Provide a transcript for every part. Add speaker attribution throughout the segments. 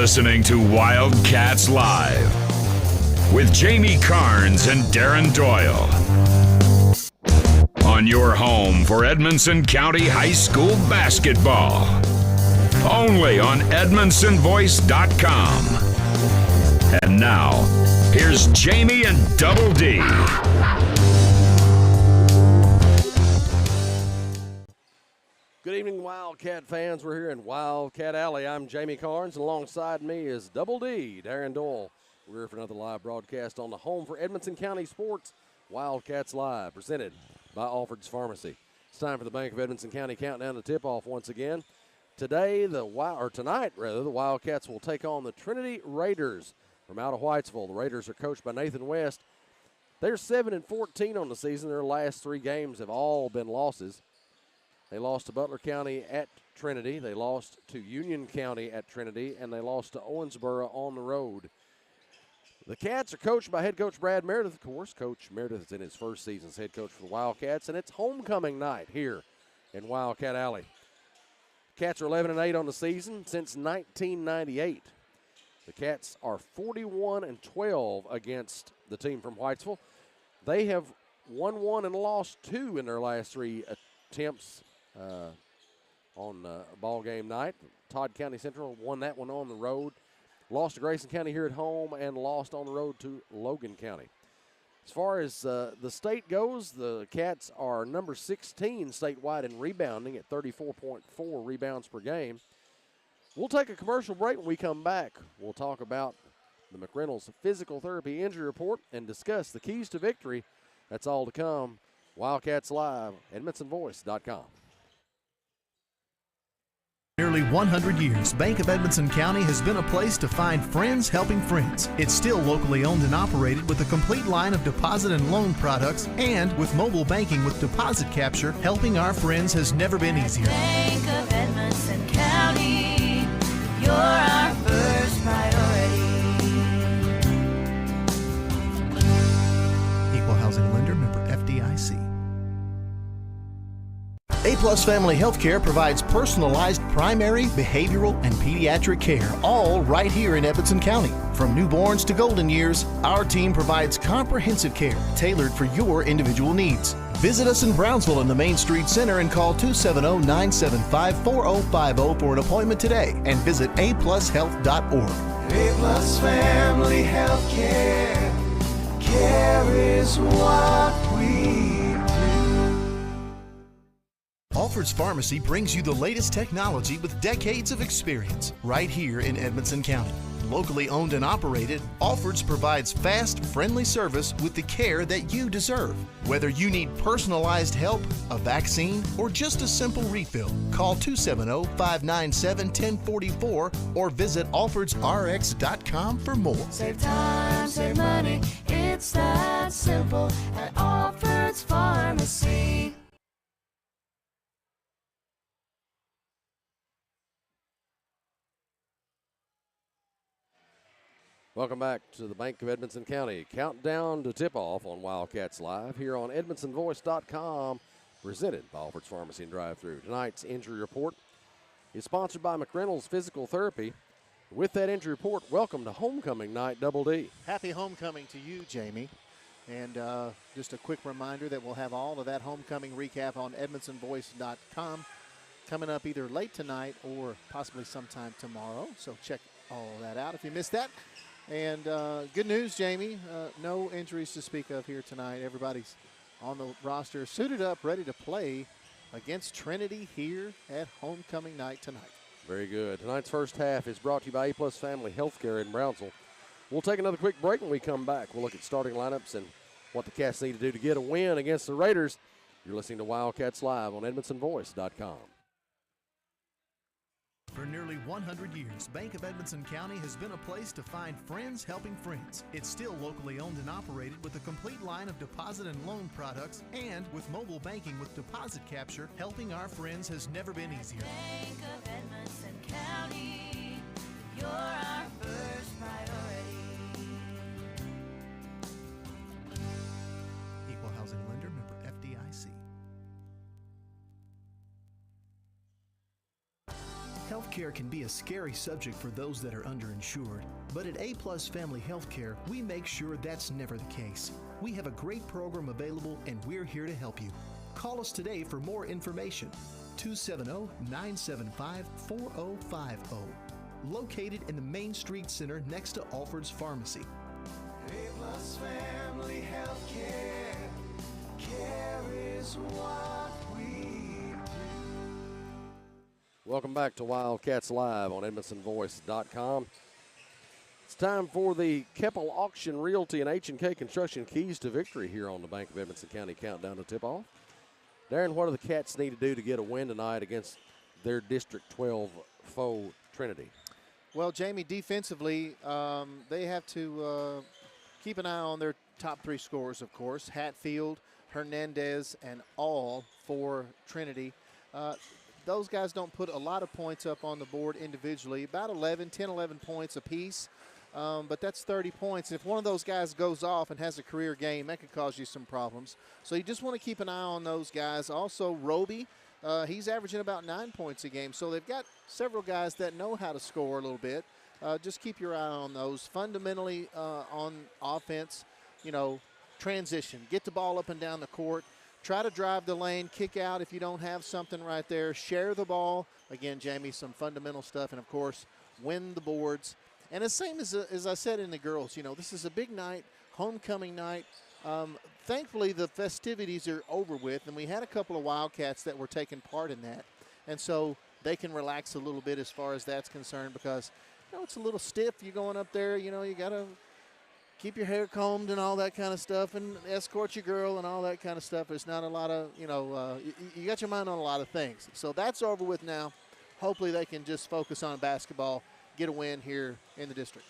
Speaker 1: listening to Wildcats Live with Jamie Carnes and Darren Doyle. On your home for Edmonson County High School basketball. Only on EdmonsonVoice.com. And now, here's Jamie and Double D.
Speaker 2: Good evening, Wildcat fans. We're here in Wildcat Alley. I'm Jamie Carnes. Alongside me is Double D, Darren Doyle. We're here for another live broadcast on the home for Edmonson County sports, Wildcats Live, presented by Alfred's Pharmacy. It's time for the Bank of Edmonson County countdown to tip-off once again. Tonight, the Wildcats will take on the Trinity Raiders from out of Whitesville. The Raiders are coached by Nathan West. They're 7-14 on the season. Their last three games have all been losses. They lost to Butler County at Trinity. They lost to Union County at Trinity, and they lost to Owensboro on the road. The Cats are coached by head coach Brad Meredith, of course. Coach Meredith is in his first season as head coach for the Wildcats, and it's homecoming night here in Wildcat Alley. Cats are 11-8 on the season since 1998. The Cats are 41-12 against the team from Whitesville. They have won one and lost two in their last three attempts on ball game night. Todd County Central won that one on the road, lost to Grayson County here at home, and lost on the road to Logan County. As far as the state goes, the Cats are number 16 statewide in rebounding at 34.4 rebounds per game. We'll take a commercial break. When we come back, we'll talk about the McReynolds Physical Therapy Injury Report and discuss the keys to victory. That's all to come. Wildcats Live, EdmonsonVoice.com.
Speaker 3: Nearly 100 years, Bank of Edmonson County has been a place to find friends helping friends. It's still locally owned and operated with a complete line of deposit and loan products, and with mobile banking with deposit capture, helping our friends has never been easier.
Speaker 4: Bank of Edmonson County, you're our first priority.
Speaker 3: Equal housing lender, member FDIC. A-Plus Family Healthcare provides personalized primary, behavioral, and pediatric care, all right here in Edmonson County. From newborns to golden years, our team provides comprehensive care tailored for your individual needs. Visit us in Brownsville in the Main Street Center and call 270-975-4050 for an appointment today, and visit aplushealth.org.
Speaker 5: A-Plus Family Healthcare, care is what we do.
Speaker 3: Alfred's Pharmacy brings you the latest technology with decades of experience right here in Edmonson County. Locally owned and operated, Alfred's provides fast, friendly service with the care that you deserve. Whether you need personalized help, a vaccine, or just a simple refill, call 270-597-1044 or visit alfordsrx.com for more.
Speaker 4: Save time, save money, it's that simple at Alfred's Pharmacy.
Speaker 2: Welcome back to the Bank of Edmonson County countdown to tip-off on Wildcats Live here on EdmonsonVoice.com, presented by Alfred's Pharmacy and Drive-Thru. Tonight's injury report is sponsored by McReynolds Physical Therapy. With that injury report, welcome to homecoming night, Double D.
Speaker 6: Happy homecoming to you, Jamie. And just a quick reminder that we'll have all of that homecoming recap on EdmonsonVoice.com coming up either late tonight or possibly sometime tomorrow. So check all of that out if you missed that. And good news, Jamie, no injuries to speak of here tonight. Everybody's on the roster, suited up, ready to play against Trinity here at homecoming night tonight.
Speaker 2: Very good. Tonight's first half is brought to you by A-Plus Family Healthcare in Brownsville. We'll take another quick break when we come back. We'll look at starting lineups and what the Cats need to do to get a win against the Raiders. You're listening to Wildcats Live on EdmonsonVoice.com.
Speaker 3: For nearly 100 years, Bank of Edmonson County has been a place to find friends helping friends. It's still locally owned and operated with a complete line of deposit and loan products, and with mobile banking with deposit capture, helping our friends has never been easier.
Speaker 4: Bank of Edmonson County, you're our first priority.
Speaker 3: Equal housing lender, member FDIC. Healthcare can be a scary subject for those that are underinsured, but at A-Plus Family Healthcare, we make sure that's never the case. We have a great program available and we're here to help you. Call us today for more information. 270-975-4050. Located in the Main Street Center next to Alford's Pharmacy.
Speaker 5: A-Plus Family Healthcare. Care is what we do.
Speaker 2: Welcome back to Wildcats Live on EdmontonVoice.com. It's time for the Keppel Auction Realty and H&K Construction Keys to Victory here on the Bank of Edmonson County Countdown to Tip-Off. Darren, what do the Cats need to do to get a win tonight against their District 12 foe, Trinity?
Speaker 6: Well, Jamie, defensively, they have to keep an eye on their top three scorers, of course. Hatfield, Hernandez, and All for Trinity. Those guys don't put a lot of points up on the board individually, about 10, 11 points apiece. But that's 30 points. If one of those guys goes off and has a career game, that could cause you some problems. So you just want to keep an eye on those guys. Also, Roby, he's averaging about 9 points a game. So they've got several guys that know how to score a little bit. Just keep your eye on those. Fundamentally, on offense, transition. Get the ball up and down the court. Try to drive the lane, kick out if you don't have something right there. Share the ball. Again, Jamie, some fundamental stuff. And, of course, win the boards. And the same as I said in the girls, this is a big night, homecoming night. Thankfully, the festivities are over with, and we had a couple of Wildcats that were taking part in that. And so they can relax a little bit as far as that's concerned because, it's a little stiff. You're going up there, you got to keep your hair combed and all that kind of stuff and escort your girl and all that kind of stuff. There's not a lot of, you got your mind on a lot of things. So that's over with now. Hopefully they can just focus on basketball, get a win here in the district.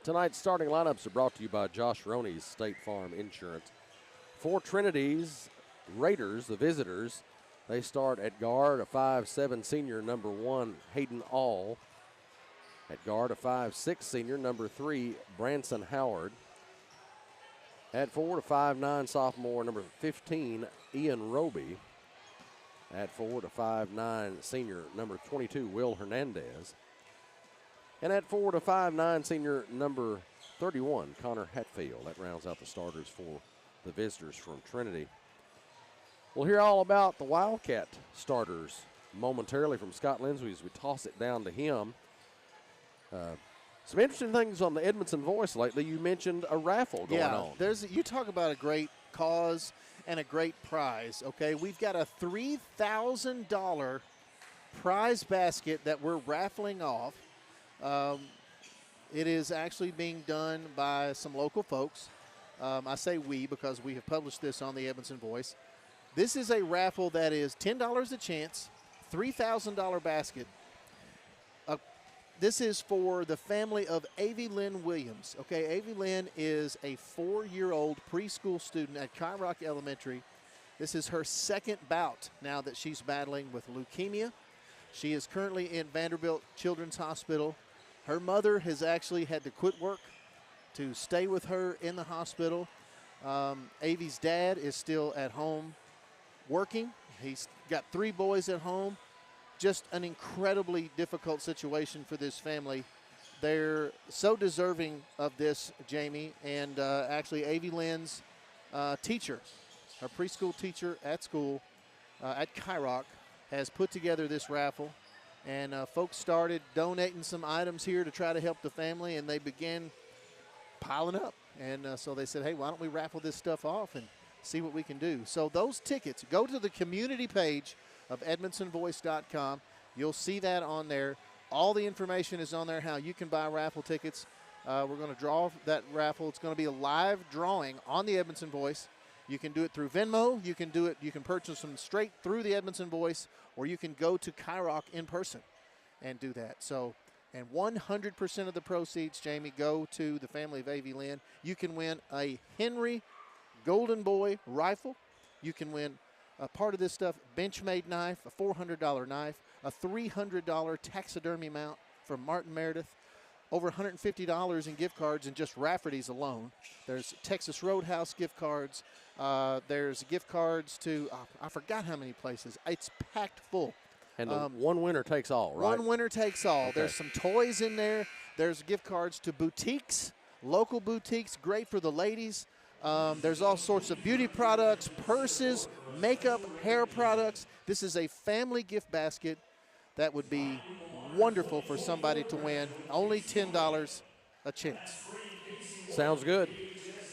Speaker 2: Tonight's starting lineups are brought to you by Josh Roney's State Farm Insurance. For Trinity's Raiders, the visitors, they start at guard, a 5'7" senior, number 1, Hayden All. At guard, a 5'6" senior, number 3, Branson Howard. At forward, a 5'9" sophomore, number 15, Ian Roby. At forward, a 5'9" senior, number 22, Will Hernandez. And at forward, a 5'9" senior, number 31, Connor Hatfield. That rounds out the starters for the visitors from Trinity. We'll hear all about the Wildcat starters momentarily from Scott Lensby as we toss it down to him. Some interesting things on the Edmonton Voice lately. You mentioned a raffle going on.
Speaker 6: You talk about a great cause and a great prize, okay? We've got a $3,000 prize basket that we're raffling off. It is actually being done by some local folks. I say we because we have published this on the Edmonton Voice. This is a raffle that is $10 a chance, $3,000 basket. This is for the family of Avi Lynn Williams. Okay, Avi Lynn is a 4-year-old preschool student at Kyrock Elementary. This is her second bout now that she's battling with leukemia. She is currently in Vanderbilt Children's Hospital. Her mother has actually had to quit work to stay with her in the hospital. Avi's dad is still at home working. He's got 3 boys at home. Just an incredibly difficult situation for this family. They're so deserving of this, Jamie, and actually Avi Lynn's teacher, her preschool teacher at school at Kyrock, has put together this raffle, and folks started donating some items here to try to help the family, and they began piling up. And so they said, hey, why don't we raffle this stuff off and see what we can do. So those tickets, go to the community page of EdmontonVoice.com. You'll see that on there. All the information is on there, how you can buy raffle tickets. We're going to draw that raffle. It's going to be a live drawing on the Edmonton Voice. You can do it through Venmo. You can purchase them straight through the Edmonton Voice, or you can go to Kyrock in person and do that. So, and 100% of the proceeds, Jamie, go to the family of Avi Lynn. You can win a Henry Golden Boy rifle. You can win a part of this stuff, Benchmade knife, a $400 knife, a $300 taxidermy mount from Martin Meredith, over $150 in gift cards in just Rafferty's alone. There's Texas Roadhouse gift cards. There's gift cards to, I forgot how many places. It's packed full.
Speaker 2: And the one winner takes all, right?
Speaker 6: One winner takes all.
Speaker 2: Okay.
Speaker 6: There's some toys in there. There's gift cards to boutiques, local boutiques, great for the ladies. There's all sorts of beauty products, purses, makeup, hair products. This is a family gift basket that would be wonderful for somebody to win. Only $10 a chance.
Speaker 2: Sounds good.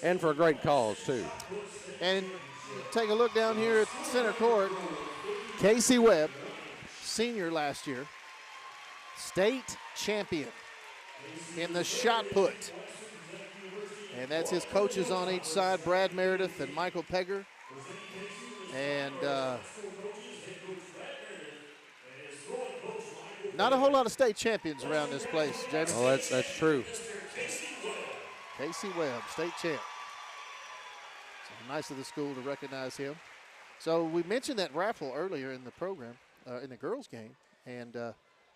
Speaker 2: And for a great cause, too.
Speaker 6: And take a look down here at center court. Casey Webb, senior last year, state champion in the shot put. And that's his coaches on each side, Brad Meredith and Michael Pegger. And not a whole lot of state champions around this place, Jamie.
Speaker 2: Oh, that's true.
Speaker 6: Casey Webb, state champ. So nice of the school to recognize him. So we mentioned that raffle earlier in the program, in the girls' game, and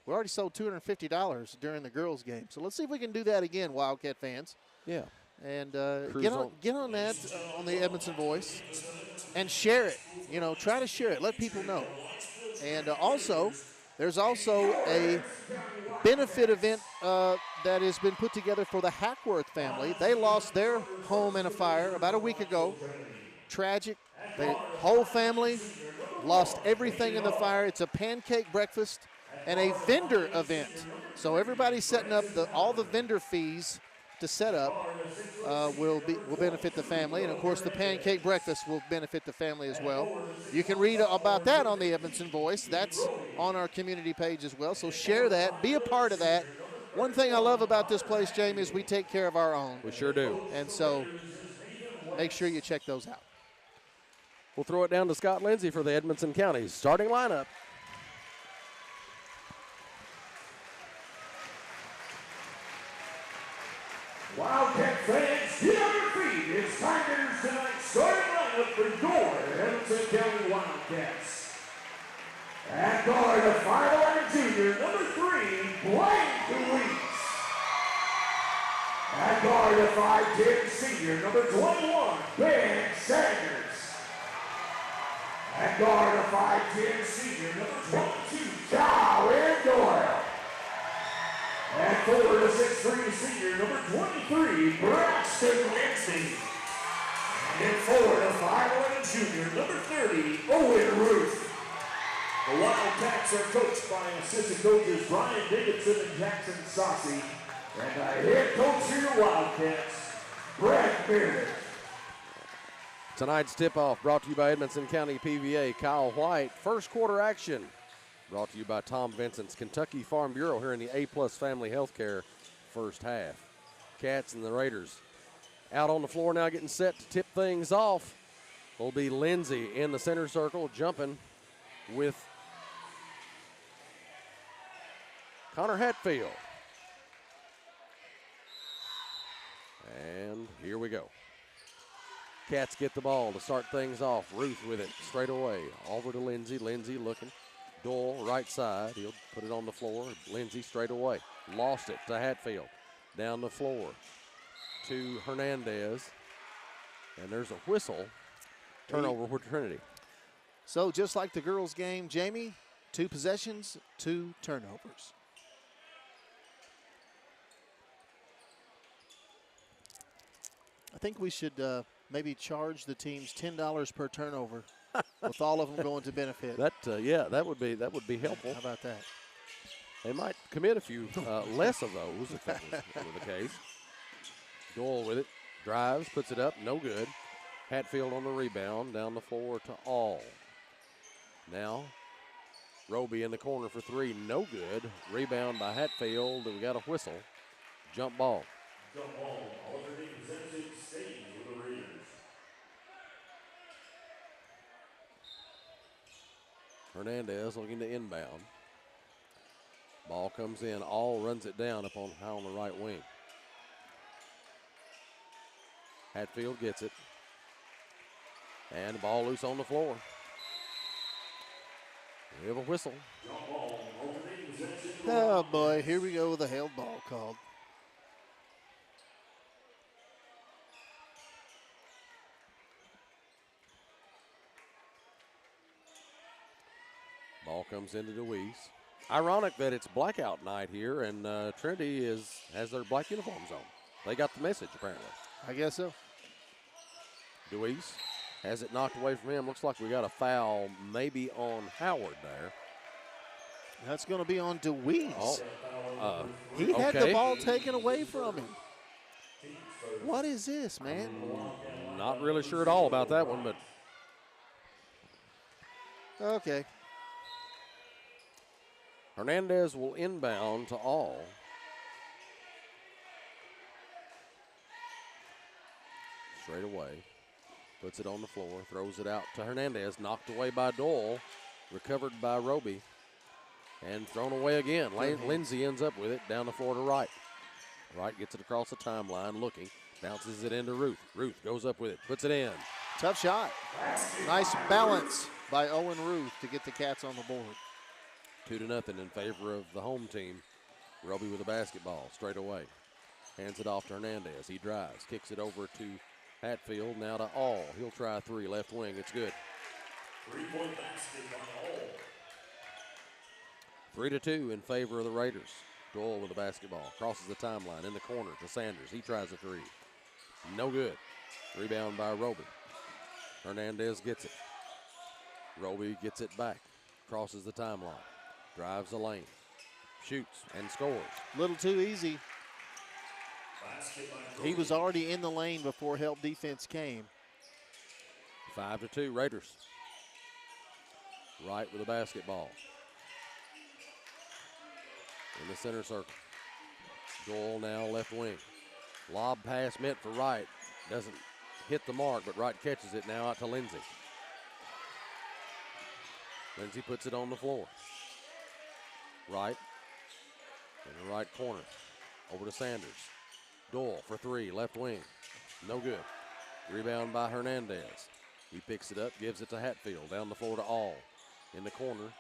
Speaker 6: we already sold $250 during the girls' game. So let's see if we can do that again, Wildcat fans.
Speaker 2: Yeah.
Speaker 6: And
Speaker 2: Cruise
Speaker 6: get on that on the Edmondson Voice and share it. You know, try to share it. Let people know. And also, there's also a benefit event that has been put together for the Hackworth family. They lost their home in a fire about a week ago. Tragic. The whole family lost everything in the fire. It's a pancake breakfast and a vendor event. So everybody's setting up all the vendor fees to set up will benefit the family, and of course the pancake breakfast will benefit the family as well. You can read about that on the Edmondson Voice. That's on our community page as well. So share that, be a part of that. One thing I love about this place, Jamie, is we take care of our own.
Speaker 2: We sure do.
Speaker 6: And so make sure you check those out.
Speaker 2: We'll throw it down to Scott Lindsay for the Edmondson County starting lineup.
Speaker 7: Wildcat fans, get on your feet. It's time to introduce tonight's starting lineup for your Edmondson County Wildcats. At guard, a 5'11" junior, number 3, Blaine Louise. At guard, a 5'10" senior, number 21, Ben Sanders. At guard, a 5'10" senior, number 22, Colin Doyle. At forward, a 6'3" senior, number 23, Braxton Lindsay. And forward, a 5'11" junior, number 30, Owen Ruth. The Wildcats are coached by assistant coaches Brian Davidson and Jackson Saucy. And our head coach for your Wildcats, Brad Meredith.
Speaker 2: Tonight's tip-off brought to you by Edmondson County PVA, Kyle White. First quarter action brought to you by Tom Vincent's Kentucky Farm Bureau here in the A-Plus Family Healthcare first half. Cats and the Raiders out on the floor now getting set to tip things off. Will be Lindsay in the center circle jumping with Connor Hatfield. And here we go. Cats get the ball to start things off. Ruth with it straight away. Over to Lindsay. Lindsay looking. Doyle right side. He'll put it on the floor. Lindsay straight away. Lost it to Hatfield. Down the floor to Hernandez. And there's a whistle. Turnover for Trinity.
Speaker 6: So just like the girls' game, Jamie, 2 possessions, 2 turnovers. I think we should maybe charge the teams $10 per turnover, with all of them going to benefit.
Speaker 2: That would be helpful.
Speaker 6: How about that?
Speaker 2: They might commit a few less of those if that was the case. Doyle with it, drives, puts it up, no good. Hatfield on the rebound, down the floor to All. Now, Roby in the corner for 3, no good. Rebound by Hatfield, we got a whistle. Jump ball.
Speaker 7: Jump ball, alternating possession stays with the Raiders.
Speaker 2: Hernandez looking to inbound. Ball comes in, All runs it down up on high on the right wing. Hatfield gets it. And the ball loose on the floor. We have a whistle.
Speaker 6: Oh, boy, here we go with a held ball called.
Speaker 2: Ball Ball comes into DeWeese. Ironic that it's blackout night here, and Trinity has their black uniforms on. They got the message, apparently.
Speaker 6: I guess so.
Speaker 2: DeWeese has it knocked away from him. Looks like we got a foul maybe on Howard there.
Speaker 6: That's going to be on DeWeese.
Speaker 2: Oh,
Speaker 6: He had the
Speaker 2: okay.
Speaker 6: ball taken away from him. What is this, man?
Speaker 2: Not really sure at all about that one, but
Speaker 6: Okay.
Speaker 2: Hernandez will inbound to All. Straight away. Puts it on the floor, throws it out to Hernandez, knocked away by Doyle, recovered by Roby, and thrown away again. Lindsay ends up with it down the floor to Wright. Wright gets it across the timeline, looking, bounces it into Ruth. Ruth goes up with it, puts it in.
Speaker 6: Tough shot. Nice balance by Owen Ruth to get the Cats on the board.
Speaker 2: 2-0 in favor of the home team. Roby with the basketball straight away. Hands it off to Hernandez. He drives, kicks it over to Hatfield, now to All. He'll try a three, left wing, it's good.
Speaker 7: 3-point basket by All.
Speaker 2: 3-2 in favor of the Raiders. Doyle with the basketball, crosses the timeline in the corner to Sanders. He tries a three. No good. Rebound by Roby. Hernandez gets it. Roby gets it back, crosses the timeline, drives the lane, shoots and scores.
Speaker 6: Little too easy. He was already in the lane before help defense came.
Speaker 2: 5-2 Raiders. Wright with the basketball. In the center circle. Doyle now left wing. Lob pass meant for Wright. Doesn't hit the mark, but Wright catches it now out to Lindsay. Lindsay puts it on the floor. Wright in the right corner. Over to Sanders. Doyle for three, left wing. No good. Rebound by Hernandez. He picks it up, gives it to Hatfield. Down the floor to All. In the corner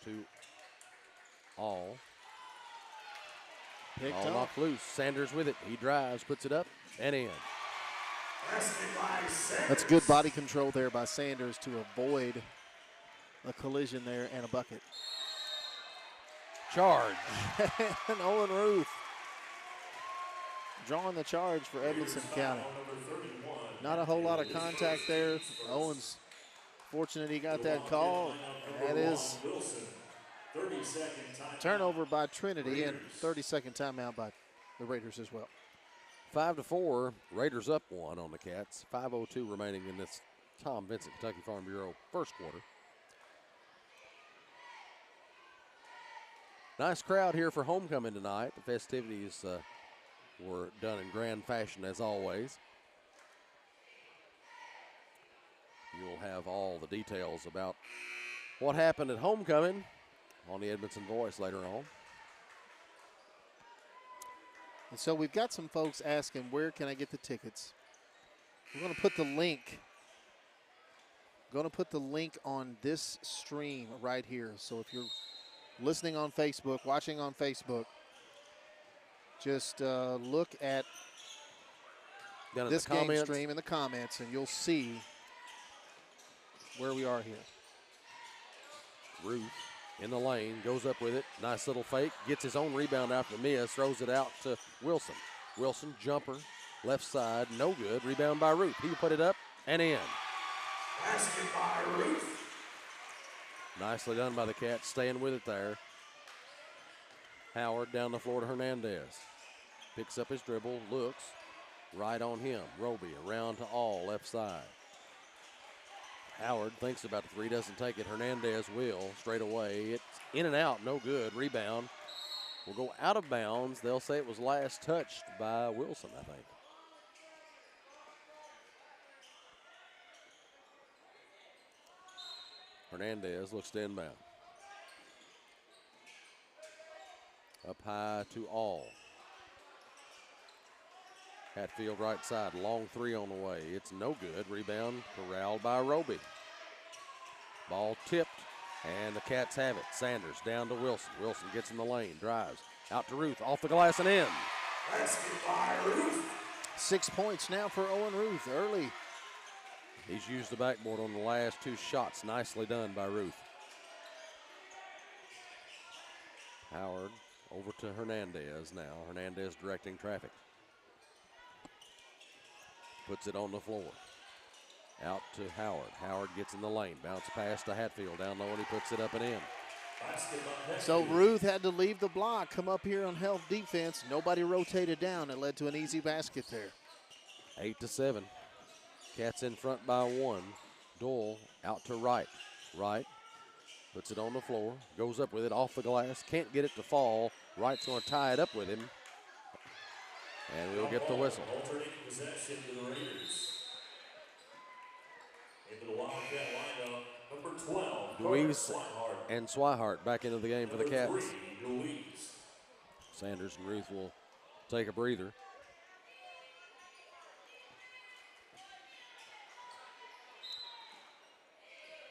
Speaker 2: to All.
Speaker 6: Picked
Speaker 2: All
Speaker 6: up.
Speaker 2: knocked loose. Sanders with it. He drives, puts it up, and in.
Speaker 6: That's good body control there by Sanders to avoid a collision there and a bucket.
Speaker 2: Charge.
Speaker 6: And Owen Ruth drawing the charge for Edmonson County. Not a whole lot of contact there. Owen's fortunate he got that call. That is turnover by Trinity and 30-second timeout by the Raiders as well.
Speaker 2: 5-4. Raiders up one on the Cats. 5:02 remaining in this Tom Vincent Kentucky Farm Bureau first quarter. Nice crowd here for homecoming tonight. The festivities were done in grand fashion as always. You'll have all the details about what happened at homecoming on the Edmonton Voice later on.
Speaker 6: And so we've got some folks asking, where can I get the tickets? We're going to put the link. On this stream right here. So if you're listening on Facebook, watching on Facebook, just look at
Speaker 2: Down in
Speaker 6: this
Speaker 2: the
Speaker 6: game
Speaker 2: comments.
Speaker 6: stream in the comments, and you'll see where we are here.
Speaker 2: Ruth in the lane, goes up with it. Nice little fake. Gets his own rebound after the miss. Throws it out to Wilson. Wilson, jumper, left side, no good. Rebound by Ruth. He put it up and in.
Speaker 7: Basket by Ruth.
Speaker 2: Nicely done by the Cats, staying with it there. Howard down the floor to Hernandez. Picks up his dribble, looks. Right on him. Roby around to All, left side. Howard thinks about the three, doesn't take it. Hernandez will, straight away. It's in and out, no good. Rebound will go out of bounds. They'll say it was last touched by Wilson, I think. Hernandez looks to inbound. Up high to All. Hatfield right side, long three on the way. It's no good. Rebound corralled by Roby. Ball tipped, and the Cats have it. Sanders down to Wilson. Wilson gets in the lane, drives. Out to Ruth, off the glass and in.
Speaker 7: Basket by Ruth.
Speaker 6: 6 points now for Owen Ruth. Early
Speaker 2: He's used the backboard on the last 2 shots. Nicely done by Ruth. Howard over to Hernandez now. Hernandez directing traffic. Puts it on the floor. Out to Howard. Howard gets in the lane. Bounce pass to Hatfield. Down low, and he puts it up and in.
Speaker 6: So Ruth had to leave the block, come up here on help defense. Nobody rotated down. It led to an easy basket there.
Speaker 2: 8-7. Cats in front by 1. Doyle out to Wright. Wright puts it on the floor. Goes up with it off the glass. Can't get it to fall. Wright's going to tie it up with him. And we'll get the whistle.
Speaker 7: Alternating possession to the Raiders. Into the Wildcat lineup, number 12,
Speaker 2: Louise and Swihart back into the game for the Cats.
Speaker 7: Louise.
Speaker 2: Sanders and Ruth will take a breather.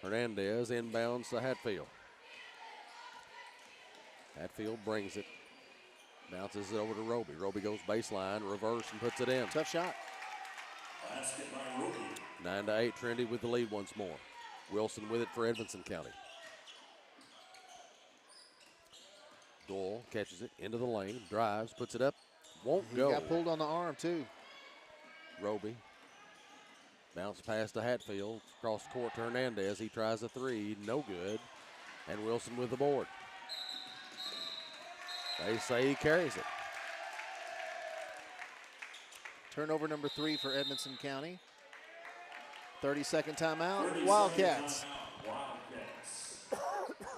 Speaker 2: Hernandez inbounds to Hatfield. Hatfield brings it. Bounces it over to Roby. Roby goes baseline, reverse, and puts it in.
Speaker 6: Tough shot.
Speaker 7: Basket by Roby.
Speaker 2: 9-8, Trinity with the lead once more. Wilson with it for Edmonson County. Doyle catches it into the lane, drives, puts it up, won't go.
Speaker 6: He got pulled on the arm, too.
Speaker 2: Roby. Bounce pass to Hatfield. Across the court to Hernandez. He tries a 3, no good. And Wilson with the board. They say he carries it.
Speaker 6: Turnover number 3 for Edmonson County. 30-second timeout. Wildcats.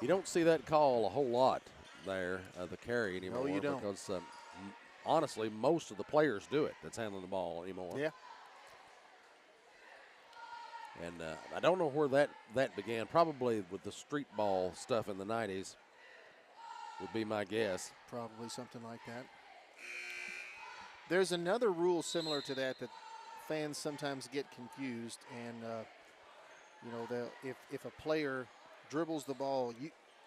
Speaker 2: You don't see that call a whole lot there, the carry anymore.
Speaker 6: No, you don't.
Speaker 2: Because honestly, most of the players do it that's handling the ball anymore.
Speaker 6: Yeah.
Speaker 2: And I don't know where that began. Probably with the street ball stuff in the 90s would be my guess.
Speaker 6: Probably something like that. There's another rule similar to that fans sometimes get confused, and you know, if a player dribbles the ball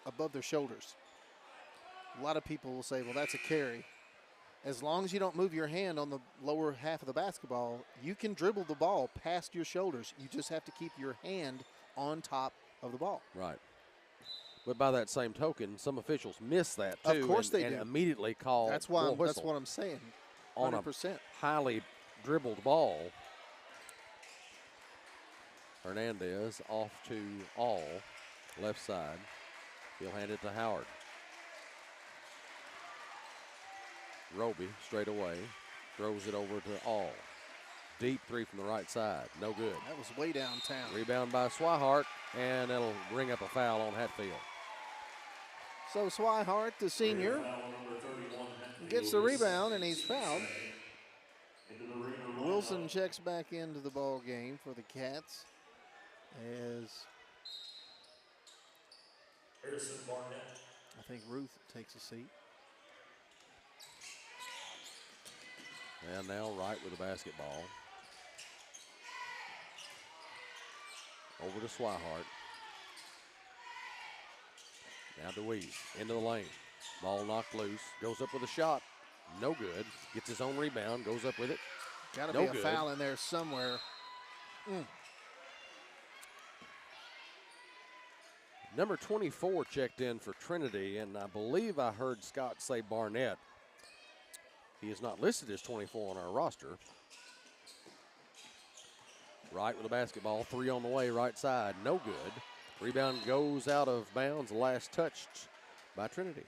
Speaker 6: above their shoulders, a lot of people will say, well, that's a carry. As long as you don't move your hand on the lower half of the basketball, you can dribble the ball past your shoulders. You just have to keep your hand on top of the ball.
Speaker 2: Right. But by that same token, some officials miss that too.
Speaker 6: Of course they
Speaker 2: and
Speaker 6: do.
Speaker 2: Immediately call.
Speaker 6: That's
Speaker 2: whistle
Speaker 6: that's what I'm saying. 100%.
Speaker 2: On a highly dribbled ball. Hernandez off to All, left side. He'll hand it to Howard. Roby straight away, throws it over to All. Deep 3 from the right side, no good.
Speaker 6: That was way downtown.
Speaker 2: Rebound by Swihart, and it'll bring up a foul on Hatfield.
Speaker 6: So Swihart, the senior, gets the rebound, and he's fouled. Wilson checks back into the ball game for the Cats as I think Ruth takes a seat.
Speaker 2: And now Wright with the basketball. Over to Swihart. Now DeWeese into the lane. Ball knocked loose. Goes up with a shot. No good. Gets his own rebound. Goes up with it.
Speaker 6: Got to be a foul in there somewhere.
Speaker 2: Number 24 checked in for Trinity, and I believe I heard Scott say Barnett. He is not listed as 24 on our roster. Wright with the basketball, 3 on the way, right side, no good. Rebound goes out of bounds, last touched by Trinity.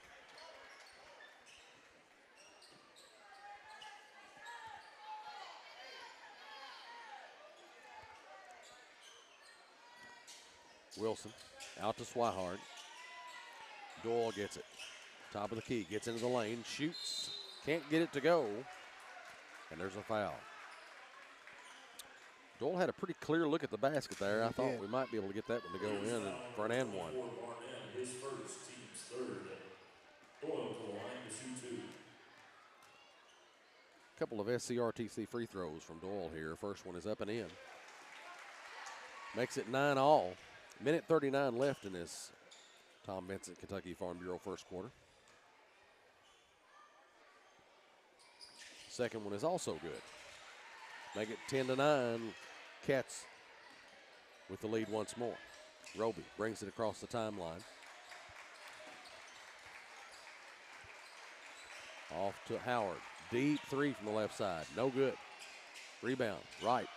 Speaker 2: Wilson out to Swihart. Doyle gets it. Top of the key, gets into the lane, shoots. Can't get it to go, and there's a foul. Doyle had a pretty clear look at the basket there. I thought we might be able to get that one to go in and for an and one.
Speaker 7: His first, team's third. Doyle to the line to shoot 2.
Speaker 2: A couple of SCRTC free throws from Doyle here. First one is up and in. Makes it 9-all. Minute 39 left in this Tom Benson Kentucky Farm Bureau first quarter. Second one is also good. Make it 10-9. Cats with the lead once more. Roby brings it across the timeline. Off to Howard. Deep three from the left side. No good. Rebound. Right.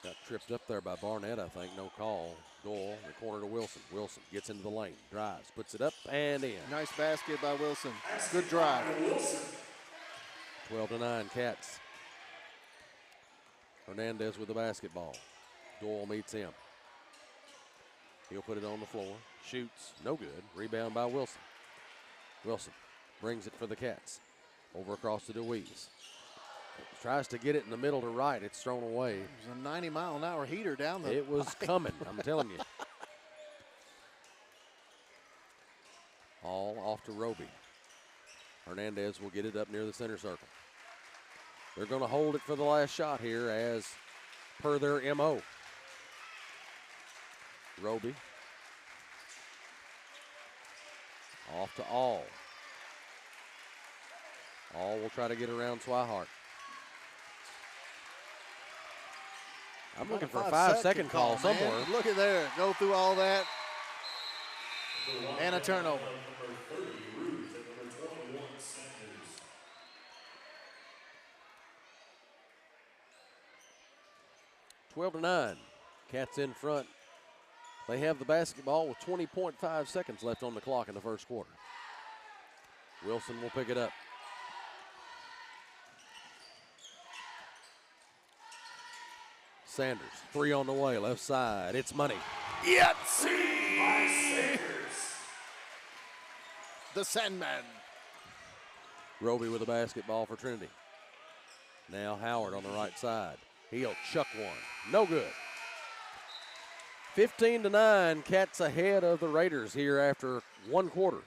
Speaker 2: Got tripped up there by Barnett, I think. No call. Doyle, the corner to Wilson. Wilson gets into the lane. Drives. Puts it up and in.
Speaker 6: Nice basket by Wilson. Good drive.
Speaker 2: 12-9 Cats. Hernandez with the basketball. Doyle meets him. He'll put it on the floor. Shoots. No good. Rebound by Wilson. Wilson brings it for the Cats. Over across to DeWeese. Tries to get it in the middle to right. It's thrown away.
Speaker 6: It was a 90-mile-an-hour heater down the
Speaker 2: It was coming, I'm telling you. All off to Roby. Hernandez will get it up near the center circle. They're going to hold it for the last shot here as per their MO. Roby. Off to All. All will try to get around Swihart. I'm looking for a 5-second call somewhere.
Speaker 6: Man. Look at there. Go through all that. And a turnover.
Speaker 2: 12-9. Cats in front. They have the basketball with 20.5 seconds left on the clock in the first quarter. Wilson will pick it up. Sanders, three on the way, left side. It's money.
Speaker 6: Yahtzee! The Sandman.
Speaker 2: Roby with the basketball for Trinity. Now Howard on the right side. He'll chuck one. No good. 15-9. Cats ahead of the Raiders here after one quarter.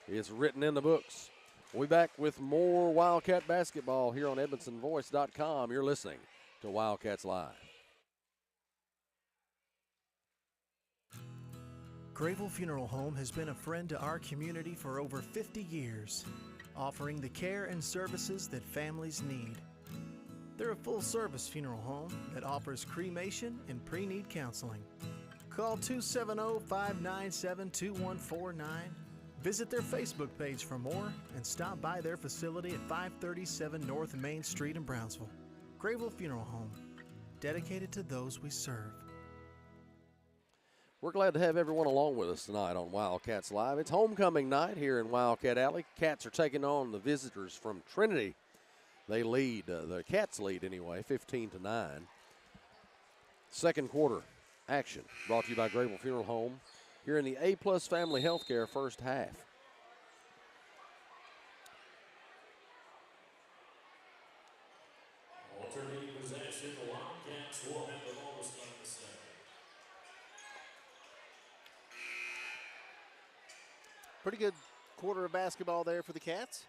Speaker 2: It's written in the books. We'll be back with more Wildcat basketball here on EdmontonVoice.com. You're listening to Wildcats Live.
Speaker 3: Grayville Funeral Home has been a friend to our community for over 50 years, offering the care and services that families need. They're a full-service funeral home that offers cremation and pre-need counseling. Call 270-597-2149. Visit their Facebook page for more and stop by their facility at 537 North Main Street in Brownsville. Grayville Funeral Home, dedicated to those we serve.
Speaker 2: We're glad to have everyone along with us tonight on Wildcats Live. It's homecoming night here in Wildcat Alley. Cats are taking on the visitors from Trinity. They lead, the Cats lead anyway, 15-9. Second quarter action brought to you by Grayville Funeral Home here in the A-Plus Family Healthcare first half.
Speaker 7: Alternating possession, the Wildcats will have the ball to start the second.
Speaker 6: Pretty good quarter of basketball there for the Cats.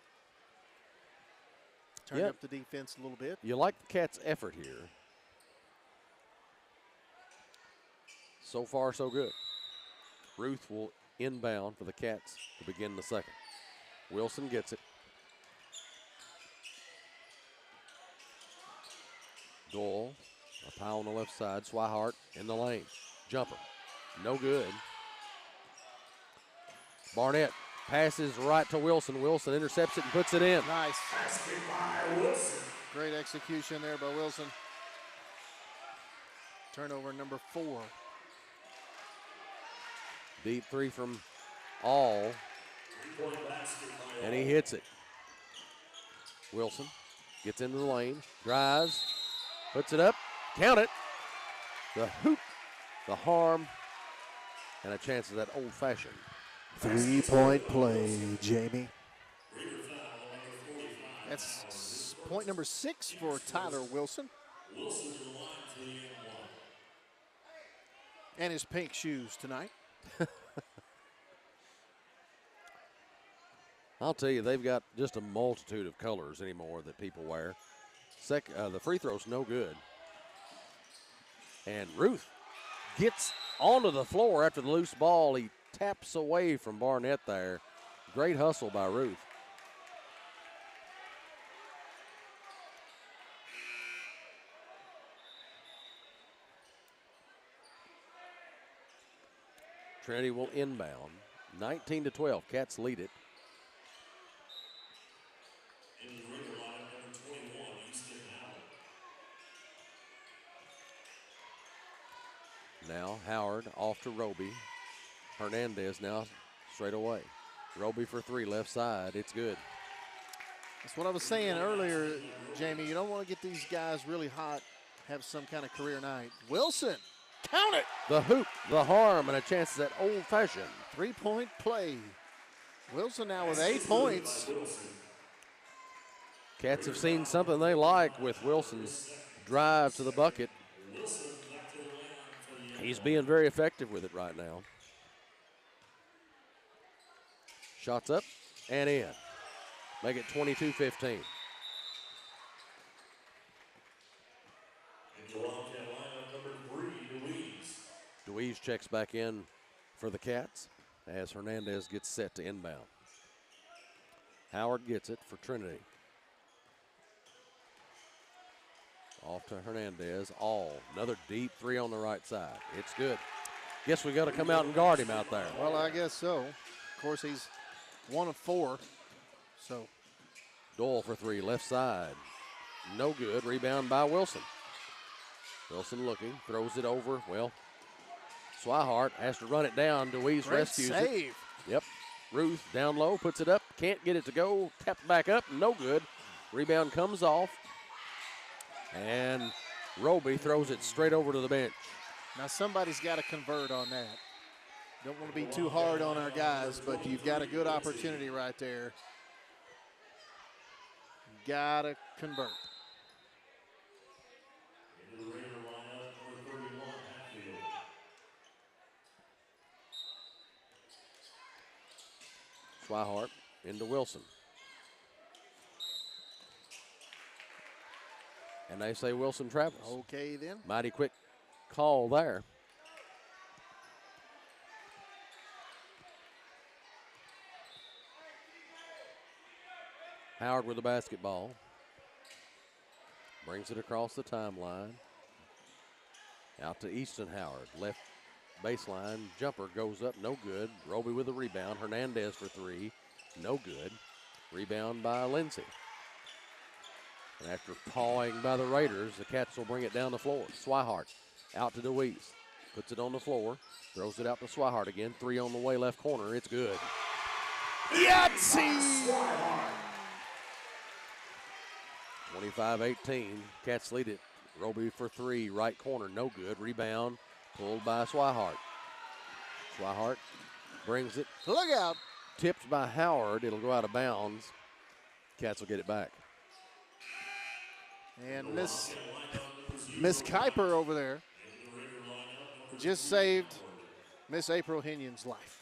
Speaker 6: Turn
Speaker 2: Yep.
Speaker 6: up the defense a little bit.
Speaker 2: You like the Cats' effort here. So far, so good. Ruth will inbound for the Cats to begin the second. Wilson gets it. Doyle, a pile on the left side. Swihart in the lane. Jumper. No good. Barnett passes right to Wilson. Wilson intercepts it and puts it in.
Speaker 6: Nice.
Speaker 7: Basket by Wilson.
Speaker 6: Great execution there by Wilson. Turnover number 4.
Speaker 2: Deep three from All,
Speaker 7: Three-point basket by
Speaker 2: and he hits it. Wilson gets into the lane, drives, puts it up, count it. The hoop, the harm, and a chance of that old-fashioned.
Speaker 6: 3-point play, Jamie. That's point number 6 for Tyler Wilson.
Speaker 7: Wilson to the line, 3 and 1.
Speaker 6: And his pink shoes tonight.
Speaker 2: I'll tell you, they've got just a multitude of colors anymore that people wear. The free throw's no good. And Ruth gets onto the floor after the loose ball. He taps away from Barnett there. Great hustle by Ruth. Trinity will inbound. 19-12. Cats lead it. Now Howard off to Roby. Hernandez now straight away. Roby for three, left side. It's good.
Speaker 6: That's what I was saying earlier, Jamie. You don't want to get these guys really hot, have some kind of career night. Wilson, count it.
Speaker 2: The hoop, the harm, and a chance at old-fashioned.
Speaker 6: 3-point play. Wilson now with 8 points.
Speaker 2: Cats have seen something they like with Wilson's drive to the bucket. He's being very effective with it right now. Shots up and in. Make it 22-15. Deweese checks back in for the Cats as Hernandez gets set to inbound. Howard gets it for Trinity. Off to Hernandez. Another deep three on the right side. It's good. Guess we got to come out and guard him out there.
Speaker 6: Well, I guess so. Of course, he's 1 of 4. So
Speaker 2: Doyle for three, left side. No good. Rebound by Wilson. Wilson looking, throws it over. Well, Swihart has to run it down. Deweese rescues
Speaker 6: save.
Speaker 2: it. Yep. Ruth down low, puts it up, can't get it to go. Tapped back up, no good. Rebound comes off. And Roby throws it straight over to the bench.
Speaker 6: Now somebody's got to convert on that. Don't want to be too hard on our guys, but you've got a good opportunity right there. Got to convert.
Speaker 2: Swihart into Wilson. And they say Wilson travels.
Speaker 6: Okay, then.
Speaker 2: Mighty quick call there. Howard with the basketball. Brings it across the timeline. Out to Easton Howard. Left baseline. Jumper goes up. No good. Roby with the rebound. Hernandez for three. No good. Rebound by Lindsey. And after pawing by the Raiders, the Cats will bring it down the floor. Swihart out to Deweese. Puts it on the floor. Throws it out to Swihart again. Three on the way, left corner. It's good.
Speaker 6: Yahtzee!
Speaker 2: 25-18. Cats lead it. Roby for three. Right corner. No good. Rebound. Pulled by Swihart. Swihart brings it.
Speaker 6: Look out.
Speaker 2: Tipped by Howard. It'll go out of bounds. Cats will get it back.
Speaker 6: And Miss Kuiper over there just saved Miss April Hinyon's life.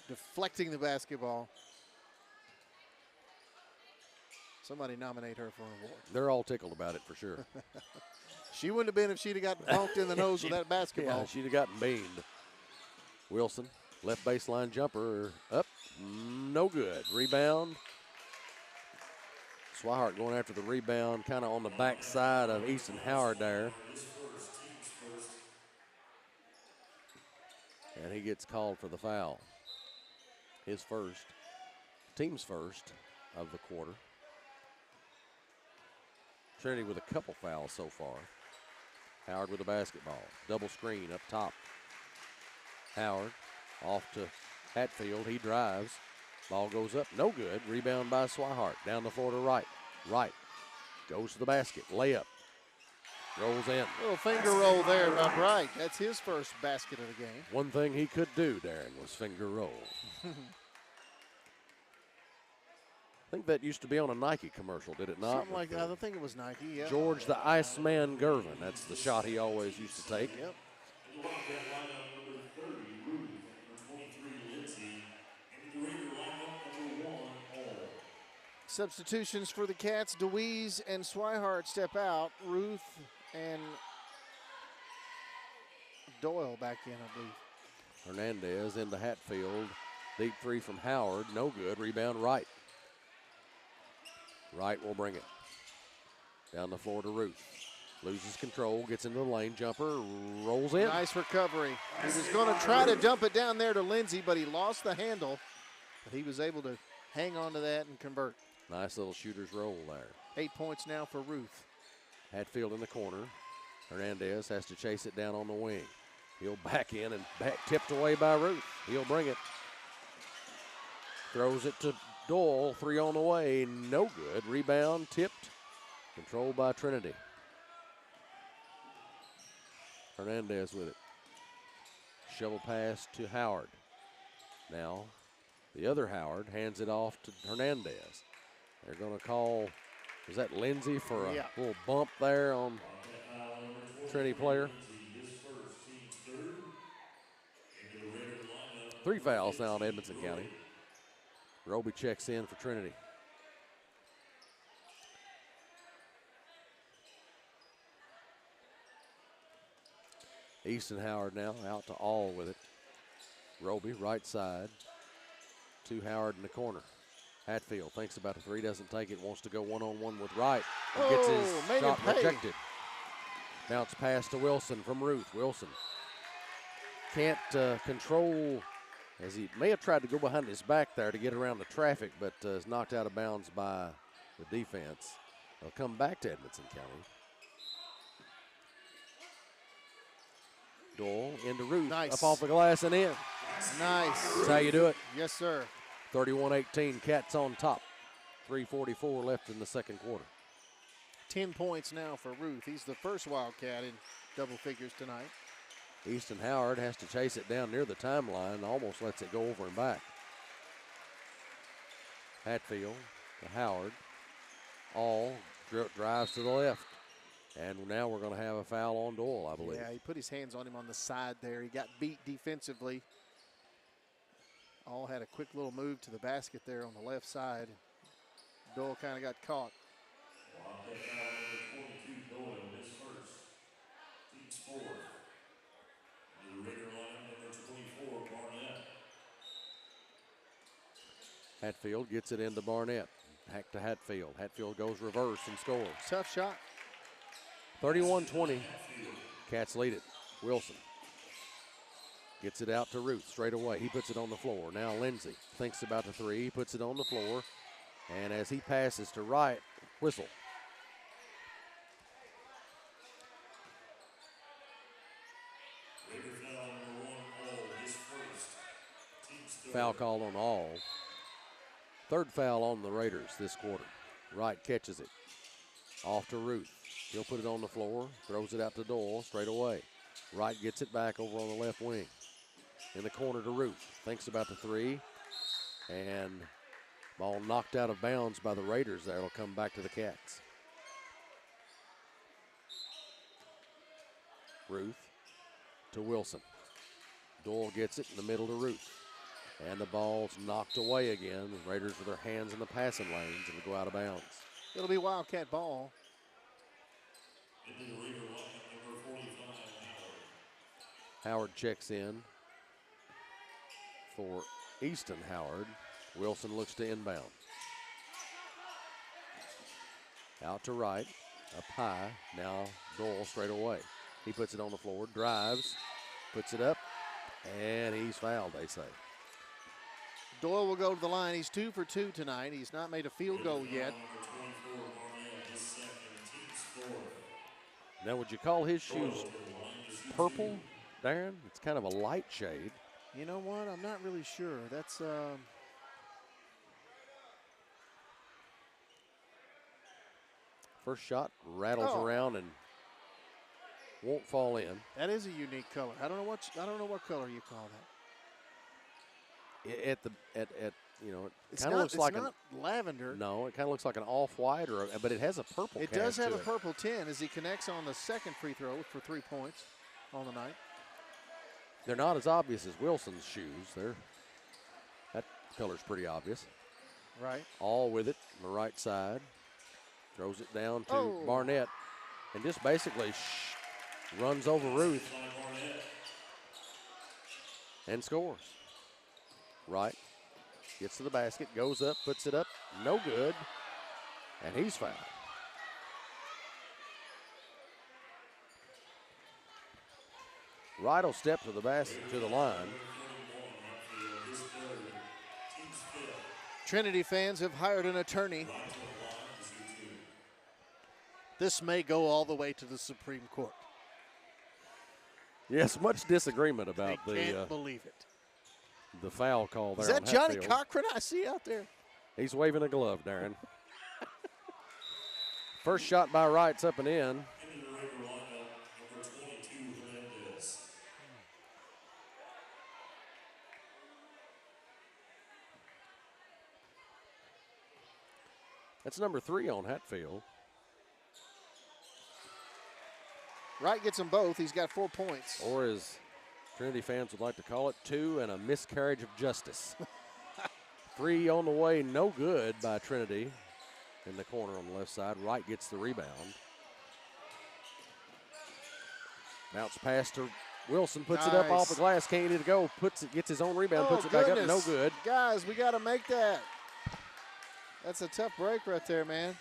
Speaker 6: Deflecting the basketball. Somebody nominate her for an award.
Speaker 2: They're all tickled about it for sure.
Speaker 6: She wouldn't have been if she'd have got bonked in the nose with that basketball.
Speaker 2: Yeah, she'd have gotten beamed. Wilson, left baseline jumper, up, no good. Rebound. Swihart going after the rebound, kind of on the back side of Easton Howard there. And he gets called for the foul. His first, team's first of the quarter. Trinity with a couple fouls so far. Howard with the basketball. Double screen up top. Howard off to Hatfield. He drives. Ball goes up. No good. Rebound by Swihart. Down the floor to Wright. Wright goes to the basket. Layup. Rolls in.
Speaker 6: Little finger roll there by Bright. That's his first basket of the game.
Speaker 2: One thing he could do, Darren, was finger roll. I think that used to be on a Nike commercial, did it not?
Speaker 6: Something like that. I think it was Nike, yeah.
Speaker 2: George the Iceman Gervin. That's the shot he always used to take.
Speaker 6: Yep. Substitutions for the Cats. Deweese and Swihart step out. Ruth and Doyle back in, I believe.
Speaker 2: Hernandez into Hatfield. Deep three from Howard. No good. Rebound Wright. Wright will bring it. Down the floor to Ruth. Loses control, gets into the lane, jumper, rolls in.
Speaker 6: Nice recovery. He was going to try to dump it down there to Lindsey, but he lost the handle. But he was able to hang on to that and convert.
Speaker 2: Nice little shooter's roll there.
Speaker 6: 8 points now for Ruth.
Speaker 2: Hatfield in the corner. Hernandez has to chase it down on the wing. He'll back in and back tipped away by Ruth. He'll bring it. Throws it to Doyle, 3 on the way, no good. Rebound, tipped, controlled by Trinity. Hernandez with it. Shovel pass to Howard. Now, the other Howard hands it off to Hernandez. They're going to call, is that Lindsey for a little bump there on Trinity player? 3 fouls now in Edmonson County. Roby checks in for Trinity. Easton Howard now out to All with it. Roby right side to Howard in the corner. Hatfield thinks about the 3, doesn't take it, wants to go one-on-one with Wright. Gets his shot rejected. Bounce pass to Wilson from Ruth. Wilson can't control, as he may have tried to go behind his back there to get around the traffic, but is knocked out of bounds by the defense. They'll come back to Edmonson County. Doyle into Ruth.
Speaker 6: Nice.
Speaker 2: Up off the glass and in.
Speaker 6: Nice.
Speaker 2: That's how you do it.
Speaker 6: Yes, sir.
Speaker 2: 31-18, Cats on top. 3:44 left in the second quarter.
Speaker 6: 10 points now for Ruth. He's the first Wildcat in double figures tonight.
Speaker 2: Easton Howard has to chase it down near the timeline and almost lets it go over and back. Hatfield to Howard. All drives to the left. And now we're going to have a foul on Doyle, I believe.
Speaker 6: Yeah, he put his hands on him on the side there. He got beat defensively. All had a quick little move to the basket there on the left side. Doyle kind of got caught.
Speaker 2: Hatfield gets it into Barnett. Back to Hatfield. Hatfield goes reverse and scores.
Speaker 6: Tough shot.
Speaker 2: 31-20. Cats lead it. Wilson gets it out to Ruth straight away. He puts it on the floor. Now Lindsey thinks about the 3. He puts it on the floor. And as he passes to Wright, whistle. Foul called on All. 3rd foul on the Raiders this quarter. Wright catches it. Off to Ruth. He'll put it on the floor, throws it out to Doyle straight away. Wright gets it back over on the left wing. In the corner to Ruth. Thinks about the 3. And ball knocked out of bounds by the Raiders there. It'll come back to the Cats. Ruth to Wilson. Doyle gets it in the middle to Ruth. And the ball's knocked away again. The Raiders with their hands in the passing lanes and will go out of bounds.
Speaker 6: It'll be Wildcat ball.
Speaker 2: Howard checks in for Easton Howard. Wilson looks to inbound. Out to Wright, up high. Now Doyle straight away. He puts it on the floor, drives, puts it up, and he's fouled, they say.
Speaker 6: Doyle will go to the line. He's 2 for 2 tonight. He's not made a field goal yet.
Speaker 2: Now, would you call his shoes purple, Darren? It's kind of a light shade.
Speaker 6: You know what? I'm not really sure. That's
Speaker 2: first shot rattles around and won't fall in.
Speaker 6: that is a unique color. I don't know what color you call that.
Speaker 2: It kind of looks like
Speaker 6: it's not lavender.
Speaker 2: No, it kind of looks like an off-white, but it has a purple.
Speaker 6: It does have a purple tint as he connects on the second free throw for 3 points on the night.
Speaker 2: They're not as obvious as Wilson's shoes. That color's pretty obvious.
Speaker 6: Right.
Speaker 2: All with it on the right side. Throws it down to Barnett and just basically runs over Ruth and scores. Wright gets to the basket, goes up, puts it up, no good, and he's fouled. Wright will step to the line.
Speaker 6: Trinity fans have hired an attorney. This may go all the way to the Supreme Court.
Speaker 2: Yes, much disagreement about
Speaker 6: I can't believe it.
Speaker 2: the foul call there.
Speaker 6: Is that
Speaker 2: on
Speaker 6: Johnny
Speaker 2: Hatfield.
Speaker 6: Cochran I see out there?
Speaker 2: He's waving a glove, Darren. First shot by Wright's up and in. That's number 3 on Hatfield.
Speaker 6: Wright gets them both. He's got 4 points.
Speaker 2: Or as Trinity fans would like to call it, 2 and a miscarriage of justice. 3 on the way, no good by Trinity in the corner on the left side. Wright gets the rebound. Bounce pass to Wilson, puts it up off the glass, can't get it to go, gets his own rebound, puts it back up, no good.
Speaker 6: Guys, we got to make that. That's a tough break right there, man.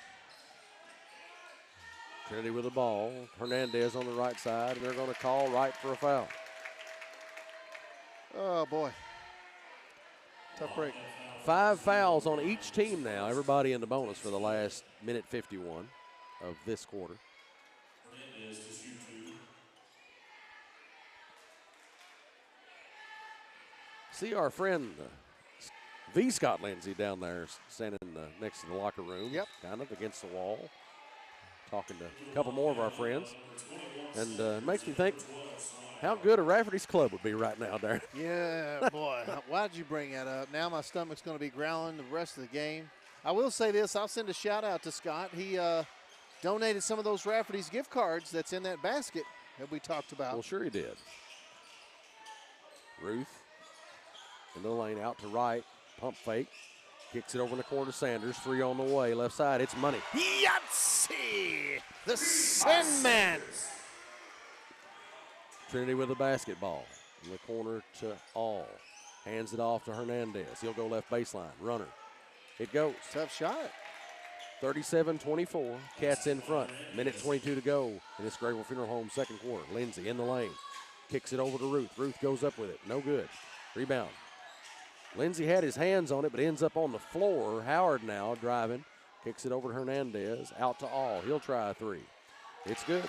Speaker 2: Trinity with the ball. Hernandez on the right side, and they're going to call Wright for a foul.
Speaker 6: Oh, boy. Tough break.
Speaker 2: 5 fouls on each team now. Everybody in the bonus for the last minute 51 of this quarter. See our friend V. Scott Lindsay down there standing next to the locker room.
Speaker 6: Yep.
Speaker 2: Kind of against the wall. Talking to a couple more of our friends. And it makes me think how good a Rafferty's club would be right now, Darren.
Speaker 6: Yeah, boy. Why'd you bring that up? Now my stomach's going to be growling the rest of the game. I will say this. I'll send a shout-out to Scott. He donated some of those Rafferty's gift cards that's in that basket that we talked about.
Speaker 2: Well, sure he did. Ruth in the lane out to Wright. Pump fake. Kicks it over in the corner to Sanders. 3 on the way. Left side. It's money.
Speaker 6: Yahtzee! The Sandman!
Speaker 2: Trinity with the basketball. In the corner to All. Hands it off to Hernandez. He'll go left baseline. Runner. It goes.
Speaker 6: Tough shot.
Speaker 2: 37-24. Cats in front. Minute 22 to go in this Grable Funeral Home second quarter. Lindsay in the lane. Kicks it over to Ruth. Ruth goes up with it. No good. Rebound. Lindsay had his hands on it, but ends up on the floor. Howard now driving. Kicks it over to Hernandez. Out to All. He'll try a 3. It's good.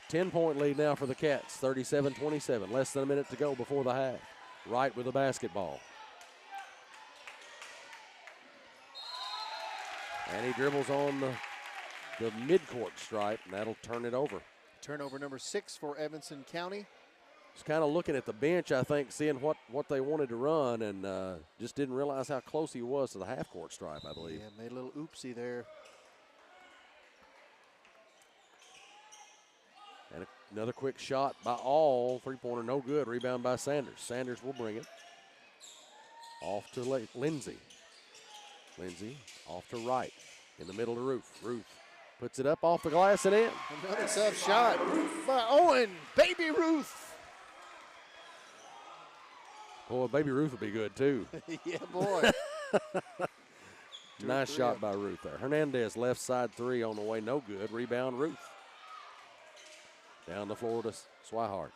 Speaker 2: 10-point lead now for the Cats. 37-27. Less than a minute to go before the half. Wright with the basketball. And he dribbles on the midcourt stripe, and that'll turn it over.
Speaker 6: Turnover number 6 for Evanston County.
Speaker 2: Just kind of looking at the bench, I think, seeing what they wanted to run, and just didn't realize how close he was to the half-court stripe, I believe.
Speaker 6: Yeah, made a little oopsie there.
Speaker 2: And another quick shot by All. Three-pointer, no good. Rebound by Sanders. Sanders will bring it. Off to Lindsay. Lindsay off to Wright. In the middle to Ruth. Ruth puts it up off the glass and in.
Speaker 6: Another tough shot by Owen. Baby Ruth.
Speaker 2: Boy, Baby Ruth would be good, too.
Speaker 6: Yeah, boy.
Speaker 2: Nice shot by Ruth there. Hernandez, left side 3 on the way, no good. Rebound, Ruth. Down the floor to Swihart.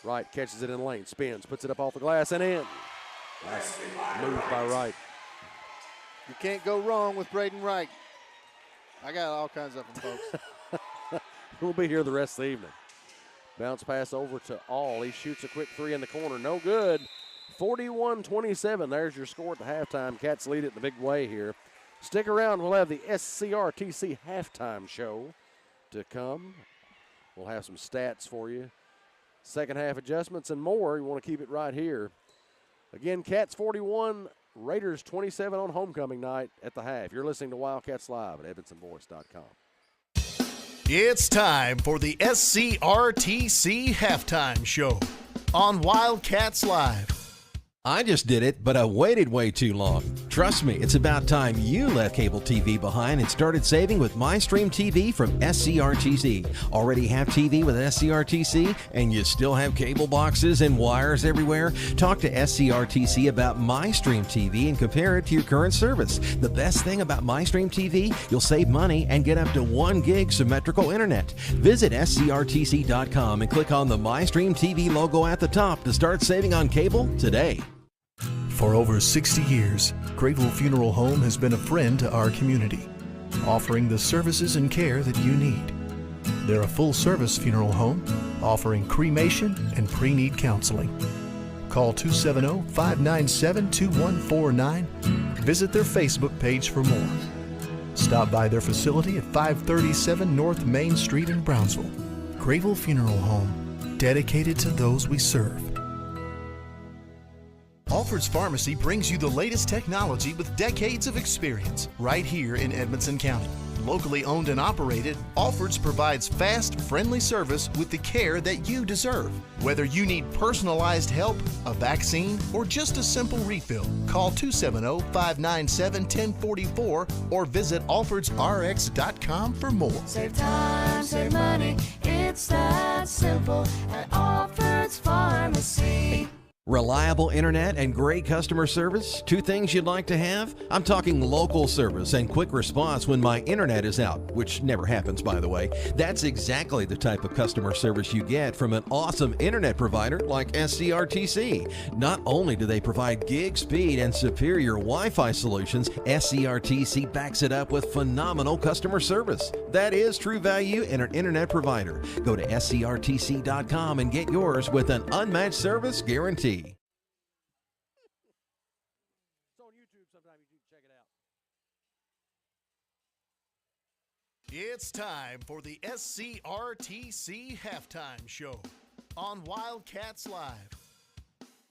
Speaker 2: Wright catches it in the lane, spins, puts it up off the glass and in. Nice move by Wright.
Speaker 6: You can't go wrong with Braden Wright. I got all kinds of them, folks.
Speaker 2: We'll be here the rest of the evening. Bounce pass over to All. He shoots a quick 3 in the corner. No good. 41-27. There's your score at the halftime. Cats lead it in a big way here. Stick around. We'll have the SCRTC halftime show to come. We'll have some stats for you. Second half adjustments and more. You want to keep it right here. Again, Cats 41, Raiders 27 on homecoming night at the half. You're listening to Wildcats Live at EvanstonVoice.com.
Speaker 3: It's time for the SCRTC halftime show on Wildcats Live.
Speaker 8: I just did it, but I waited way too long. Trust me, it's about time you left cable TV behind and started saving with MyStream TV from SCRTC. Already have TV with SCRTC and you still have cable boxes and wires everywhere? Talk to SCRTC about MyStream TV and compare it to your current service. The best thing about MyStream TV, you'll save money and get up to 1 gig symmetrical internet. Visit scrtc.com and click on the MyStream TV logo at the top to start saving on cable today.
Speaker 3: For over 60 years, Grayville Funeral Home has been a friend to our community, offering the services and care that you need. They're a full-service funeral home offering cremation and pre-need counseling. Call 270-597-2149. Visit their Facebook page for more. Stop by their facility at 537 North Main Street in Brownsville. Grayville Funeral Home, dedicated to those we serve. Alfred's Pharmacy brings you the latest technology with decades of experience right here in Edmonson County. Locally owned and operated, Alfred's provides fast, friendly service with the care that you deserve. Whether you need personalized help, a vaccine, or just a simple refill, call 270-597-1044 or visit alfredsrx.com for more.
Speaker 4: Save time, save money, it's that simple at Alfred's Pharmacy.
Speaker 8: Reliable internet and great customer service, 2 things you'd like to have? I'm talking local service and quick response when my internet is out, which never happens, by the way. That's exactly the type of customer service you get from an awesome internet provider like SCRTC. Not only do they provide gig speed and superior Wi-Fi solutions, SCRTC backs it up with phenomenal customer service. That is true value in an internet provider. Go to scrtc.com and get yours with an unmatched service guarantee.
Speaker 2: It's on YouTube sometime. You can check it out.
Speaker 3: It's time for the SCRTC Halftime Show on Wildcats Live.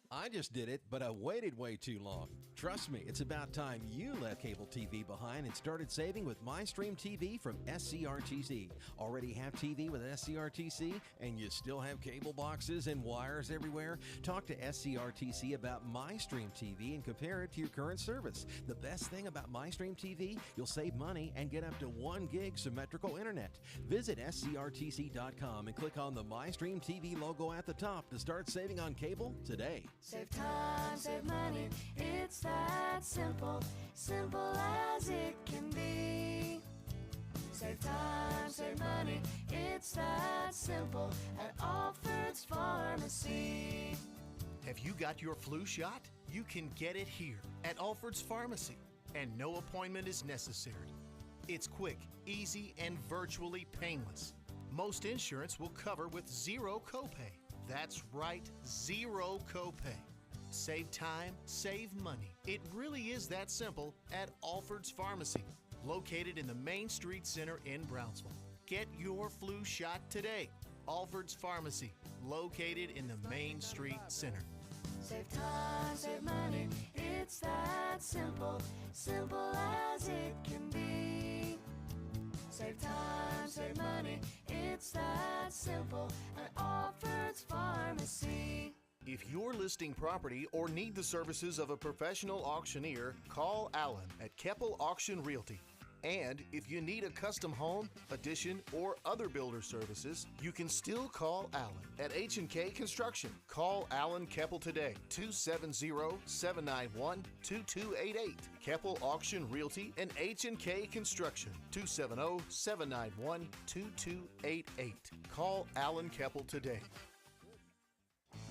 Speaker 8: I just did it, but I waited way too long. Trust me, it's about time you left cable TV behind and started saving with MyStream TV from SCRTC. Already have TV with SCRTC and you still have cable boxes and wires everywhere? Talk to SCRTC about MyStream TV and compare it to your current service. The best thing about MyStream TV, you'll save money and get up to 1 gig symmetrical internet. Visit scrtc.com and click on the MyStream TV logo at the top to start saving on cable today.
Speaker 4: Save time, save money, it's that simple, simple as it can be. Save time, save money, it's that simple at Alfred's Pharmacy.
Speaker 3: Have you got your flu shot? You can get it here at Alfred's Pharmacy, and no appointment is necessary. It's quick, easy, and virtually painless. Most insurance will cover with 0 copay. That's right, 0 copay. Save time, save money. It really is that simple at Alfred's Pharmacy, located in the Main Street Center in Brownsville. Get your flu shot today. Alfred's Pharmacy, located in the Main Street Center.
Speaker 4: Save time, save money, it's that simple, simple as it can be. Save time, save money, it's that simple at Alfred's Pharmacy.
Speaker 3: If you're listing property or need the services of a professional auctioneer, call Alan at Keppel Auction Realty. And if you need a custom home, addition, or other builder services, you can still call Alan at H&K Construction. Call Alan Keppel today, 270-791-2288. Keppel Auction Realty and H&K Construction, 270-791-2288. Call Alan Keppel today.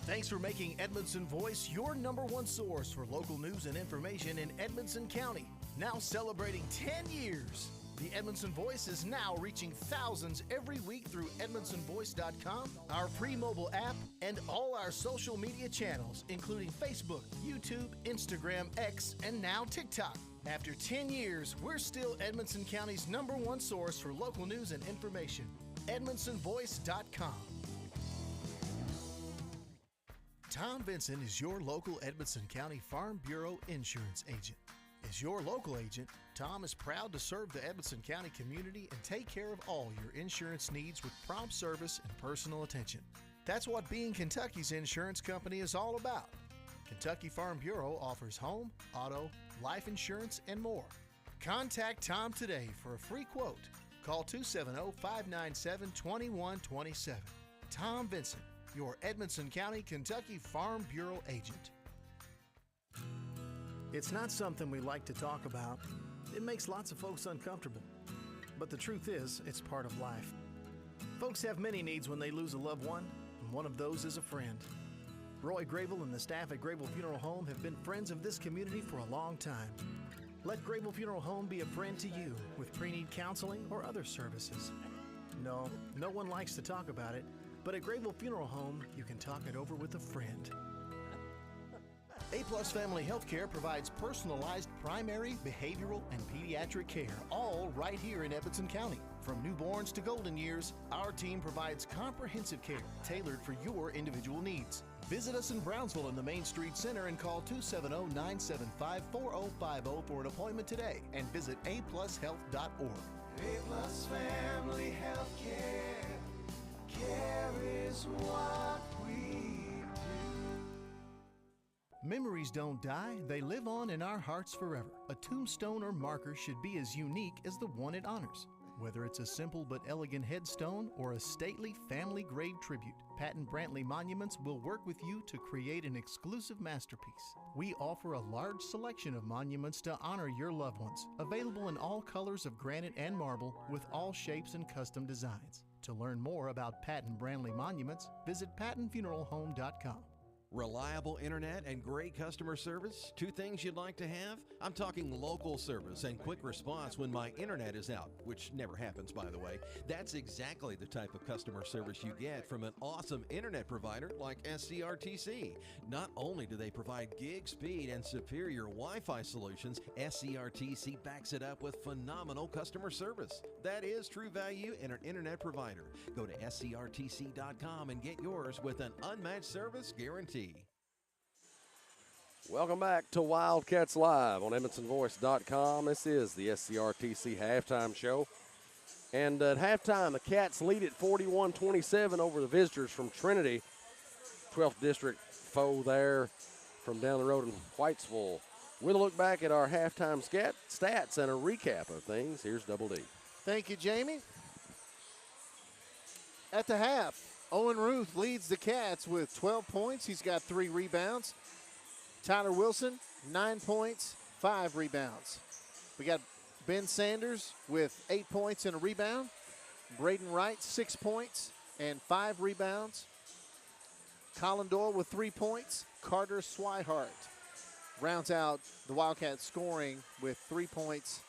Speaker 3: Thanks for making Edmondson Voice your #1 source for local news and information in Edmonson County. Now celebrating 10 years. The Edmondson Voice is now reaching thousands every week through edmondsonvoice.com, our free mobile app, and all our social media channels, including Facebook, YouTube, Instagram, X, and now TikTok. After 10 years, we're still Edmonson County's #1 source for local news and information. edmondsonvoice.com. Tom Vincent is your local Edmonson County Farm Bureau insurance agent. As your local agent, Tom is proud to serve the Edmonson County community and take care of all your insurance needs with prompt service and personal attention. That's what being Kentucky's insurance company is all about. Kentucky Farm Bureau offers home, auto, life insurance, and more. Contact Tom today for a free quote. Call 270-597-2127. Tom Vincent, your Edmonson County, Kentucky Farm Bureau agent.
Speaker 9: It's not something we like to talk about. It makes lots of folks uncomfortable. But the truth is, it's part of life. Folks have many needs when they lose a loved one, and one of those is a friend. Roy Grable and the staff at Grable Funeral Home have been friends of this community for a long time. Let Grable Funeral Home be a friend to you with pre-need counseling or other services. No one likes to talk about it, but at Grable Funeral Home, you can talk it over with a friend.
Speaker 3: A-Plus Family Healthcare provides personalized primary, behavioral, and pediatric care, all right here in Edmonson County. From newborns to golden years, our team provides comprehensive care tailored for your individual needs. Visit us in Brownsville in the Main Street Center and call 270-975-4050 for an appointment today, and visit aplushealth.org.
Speaker 5: A-Plus Family Healthcare. Care is what we do.
Speaker 3: Memories don't die, they live on in our hearts forever. A tombstone or marker should be as unique as the one it honors. Whether it's a simple but elegant headstone or a stately family grave tribute, Patton Brantley Monuments will work with you to create an exclusive masterpiece. We offer a large selection of monuments to honor your loved ones, available in all colors of granite and marble with all shapes and custom designs. To learn more about Patton Brantley Monuments, visit pattonfuneralhome.com.
Speaker 8: Reliable internet and great customer service, two things you'd like to have? I'm talking local service and quick response when my internet is out, which never happens, by the way. That's exactly the type of customer service you get from an awesome internet provider like SCRTC. Not only do they provide gig speed and superior Wi-Fi solutions, SCRTC backs it up with phenomenal customer service. That is true value in an internet provider. Go to scrtc.com and get yours with an unmatched service guarantee.
Speaker 2: Welcome back to Wildcats Live on EdmontonVoice.com. This is the SCRTC halftime show. And at halftime, the Cats lead at 41-27 over the visitors from Trinity. 12th District foe there from down the road in Whitesville. We'll look back at our halftime stats and a recap of things. Here's Double D.
Speaker 6: Thank you, Jamie. At the half, Owen Ruth leads the Cats with 12 points. He's got 3 rebounds. Tyler Wilson, 9 points, 5 rebounds. We got Ben Sanders with 8 points and a rebound. Braden Wright, 6 points and 5 rebounds. Colin Doyle with 3 points. Carter Swihart rounds out the Wildcats scoring with 3 points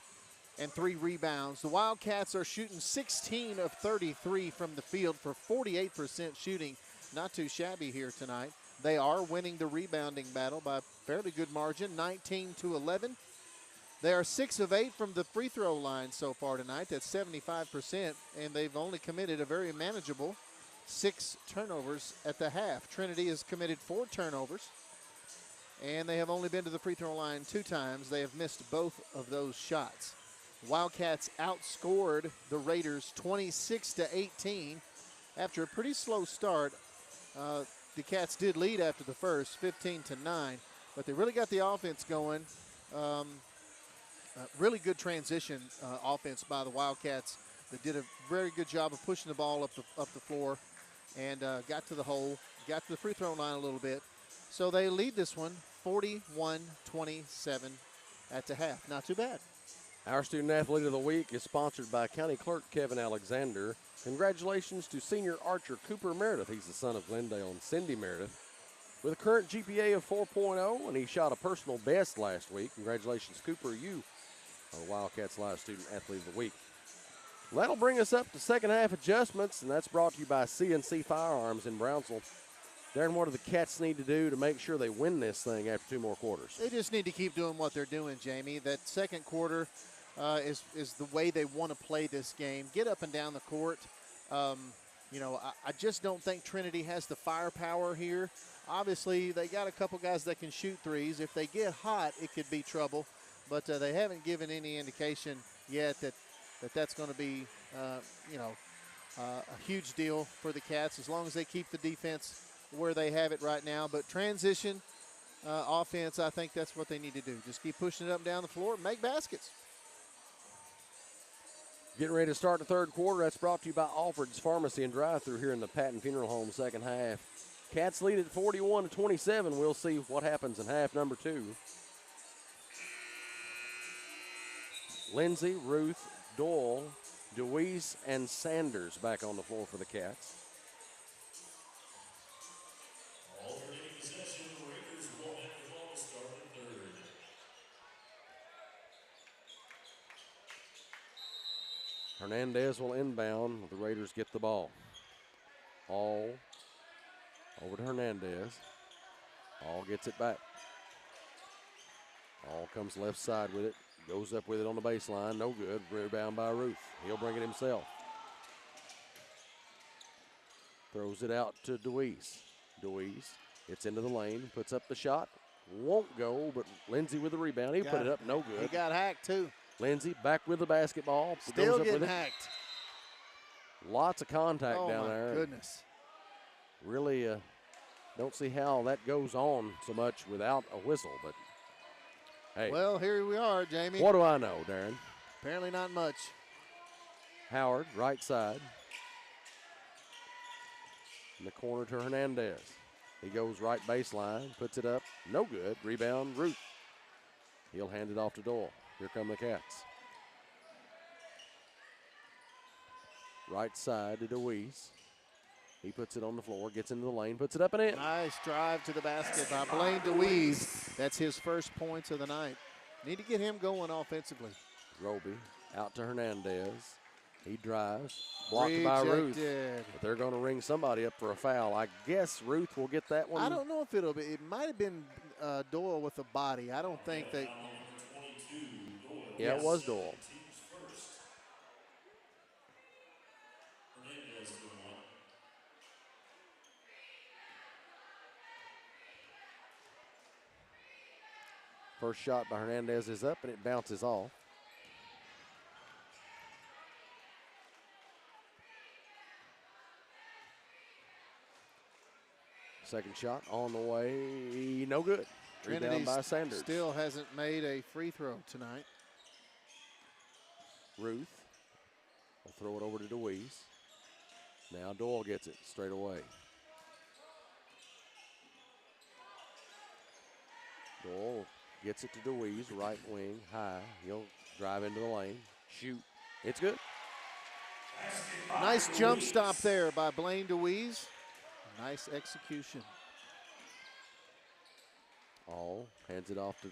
Speaker 6: and 3 rebounds. The Wildcats are shooting 16 of 33 from the field for 48% shooting. Not too shabby here tonight. They are winning the rebounding battle by a fairly good margin, 19-11. They are 6 of 8 from the free throw line so far tonight. That's 75%, and they've only committed a very manageable 6 turnovers at the half. Trinity has committed 4 turnovers, and they have only been to the free throw line 2 times. They have missed both of those shots. Wildcats outscored the Raiders 26-18 after a pretty slow start. The Cats did lead after the first, 15-9, but they really got the offense going. Really good transition offense by the Wildcats. They did a very good job of pushing the ball up the floor and got to the hole, got to the free throw line a little bit. So they lead this one 41-27 at the half. Not too bad.
Speaker 2: Our Student Athlete of the Week is sponsored by County Clerk Kevin Alexander. Congratulations to senior archer Cooper Meredith. He's the son of Glendale and Cindy Meredith. With a current GPA of 4.0, and he shot a personal best last week. Congratulations, Cooper. You are the Wildcats Live Student Athlete of the Week. Well, that'll bring us up to second half adjustments, and that's brought to you by CNC Firearms in Brownsville. Darren, what do the Cats need to do to make sure they win this thing after 2 more quarters?
Speaker 6: They just need to keep doing what they're doing, Jamie. That second quarter is the way they want to play this game. Get up and down the court. I just don't think Trinity has the firepower here. Obviously, they got a couple guys that can shoot threes. If they get hot, it could be trouble. But they haven't given any indication yet that's going to be, a huge deal for the Cats as long as they keep the defense where they have it right now. But transition, offense, I think that's what they need to do. Just keep pushing it up and down the floor and make baskets.
Speaker 2: Getting ready to start the third quarter. That's brought to you by Alfred's Pharmacy and Drive-Thru here in the Patton Funeral Home second half. Cats lead at 41-27. We'll see what happens in half number 2. Lindsay, Ruth, Doyle, DeWeese, and Sanders back on the floor for the Cats.
Speaker 7: Alternating possession, the Raiders will have the ball to start the third.
Speaker 2: Hernandez will inbound. The Raiders get the ball. All over to Hernandez. All gets it back. All comes left side with it. Goes up with it on the baseline. No good. Rebound by Ruth. He'll bring it himself. Throws it out to DeWeese. DeWeese gets into the lane. Puts up the shot. Won't go, but Lindsay with the rebound. He put it up. No good.
Speaker 6: He got hacked, too.
Speaker 2: Lindsay back with the basketball.
Speaker 6: Still
Speaker 2: goes up
Speaker 6: getting
Speaker 2: with it.
Speaker 6: hacked.
Speaker 2: Lots of contact down there.
Speaker 6: Oh, my goodness.
Speaker 2: Really don't see how that goes on so much without a whistle, but hey.
Speaker 6: Well, here we are, Jamie.
Speaker 2: What do I know, Darren?
Speaker 6: Apparently not much.
Speaker 2: Howard, right side. In the corner to Hernandez. He goes right baseline, puts it up. No good. Rebound, Root. He'll hand it off to Doyle. Here come the Cats. Right side to DeWeese. He puts it on the floor, gets into the lane, puts it up and in.
Speaker 6: Nice drive to the basket by Blaine DeWeese. That's his first points of the night. Need to get him going offensively.
Speaker 2: Roby out to Hernandez. He drives. Blocked by Ruth. But they're going to ring somebody up for a foul. I guess Ruth will get that one.
Speaker 6: I don't know if it'll be. It might have been Doyle with a body. I don't think they.
Speaker 2: Yeah, it was Doyle. First shot by Hernandez is up, and it bounces off. Second shot on the way, no good. Rebound by Sanders.
Speaker 6: Still hasn't made a free throw tonight.
Speaker 2: Ruth will throw it over to DeWeese. Now Doyle gets it straight away. Doyle gets it to DeWeese, right wing, high. He'll drive into the lane, shoot. It's good.
Speaker 6: Nice jump stop there by Blaine DeWeese. Nice execution.
Speaker 2: All hands it off to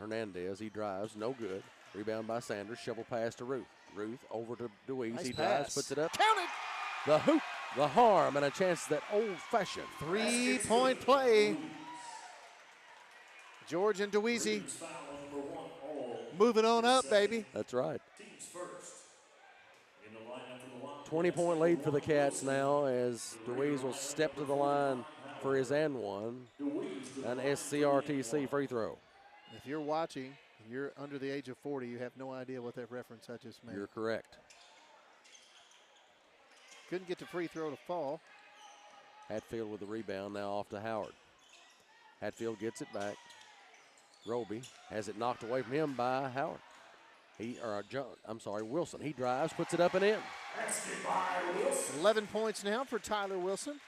Speaker 2: Hernandez. He drives, no good. Rebound by Sanders, shovel pass to Ruth. Ruth over to DeWeese.
Speaker 6: Nice
Speaker 2: he
Speaker 6: pass.
Speaker 2: drives, puts it up.
Speaker 6: Counted.
Speaker 2: The hoop, the harm, and a chance at that old-fashioned
Speaker 6: 3-point play. George and DeWeese moving on up, baby.
Speaker 2: That's right. 20-point lead for the Cats now as DeWeese will step to the line for his and one. An SCRTC free throw.
Speaker 6: If you're watching, you're under the age of 40, you have no idea what that reference I just made.
Speaker 2: You're correct.
Speaker 6: Couldn't get the free throw to fall.
Speaker 2: Hatfield with the rebound, now off to Howard. Hatfield gets it back. Roby has it knocked away from him by Howard. Wilson. He drives, puts it up and in.
Speaker 6: 11 points now for Tyler Wilson.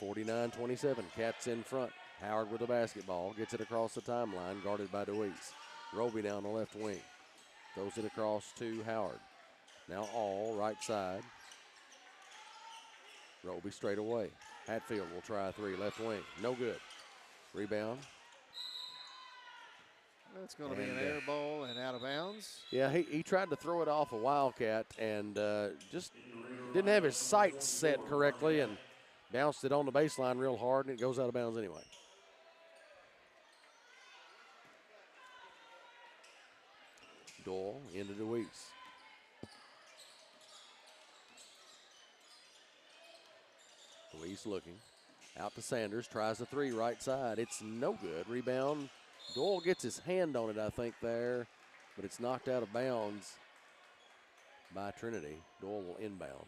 Speaker 2: 49-27, Cats in front. Howard with the basketball, gets it across the timeline, guarded by DeWeese. Roby down the left wing. Throws it across to Howard. Now all right side. Roby straight away. Hatfield will try a three, left wing. No good. Rebound.
Speaker 6: That's going to be an air ball and out of bounds.
Speaker 2: Yeah, he tried to throw it off a Wildcat and just didn't have his sights set correctly and bounced it on the baseline real hard, and it goes out of bounds anyway. Doyle into DeWeese. DeWeese looking. Out to Sanders, tries a three right side. It's no good. Rebound. Doyle gets his hand on it, I think, there, but it's knocked out of bounds by Trinity. Doyle will inbound.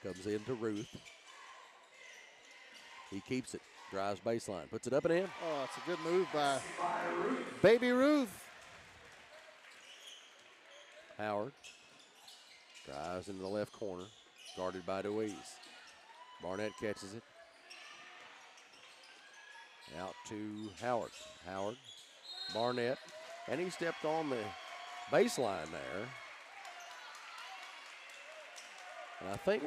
Speaker 2: Comes into Ruth. He keeps it. Drives baseline. Puts it up and in.
Speaker 6: Oh, it's a good move by Baby Ruth.
Speaker 2: Howard drives into the left corner. Guarded by Deweese. Barnett catches it. Out to Howard. Howard. Barnett. And he stepped on the baseline there. And I think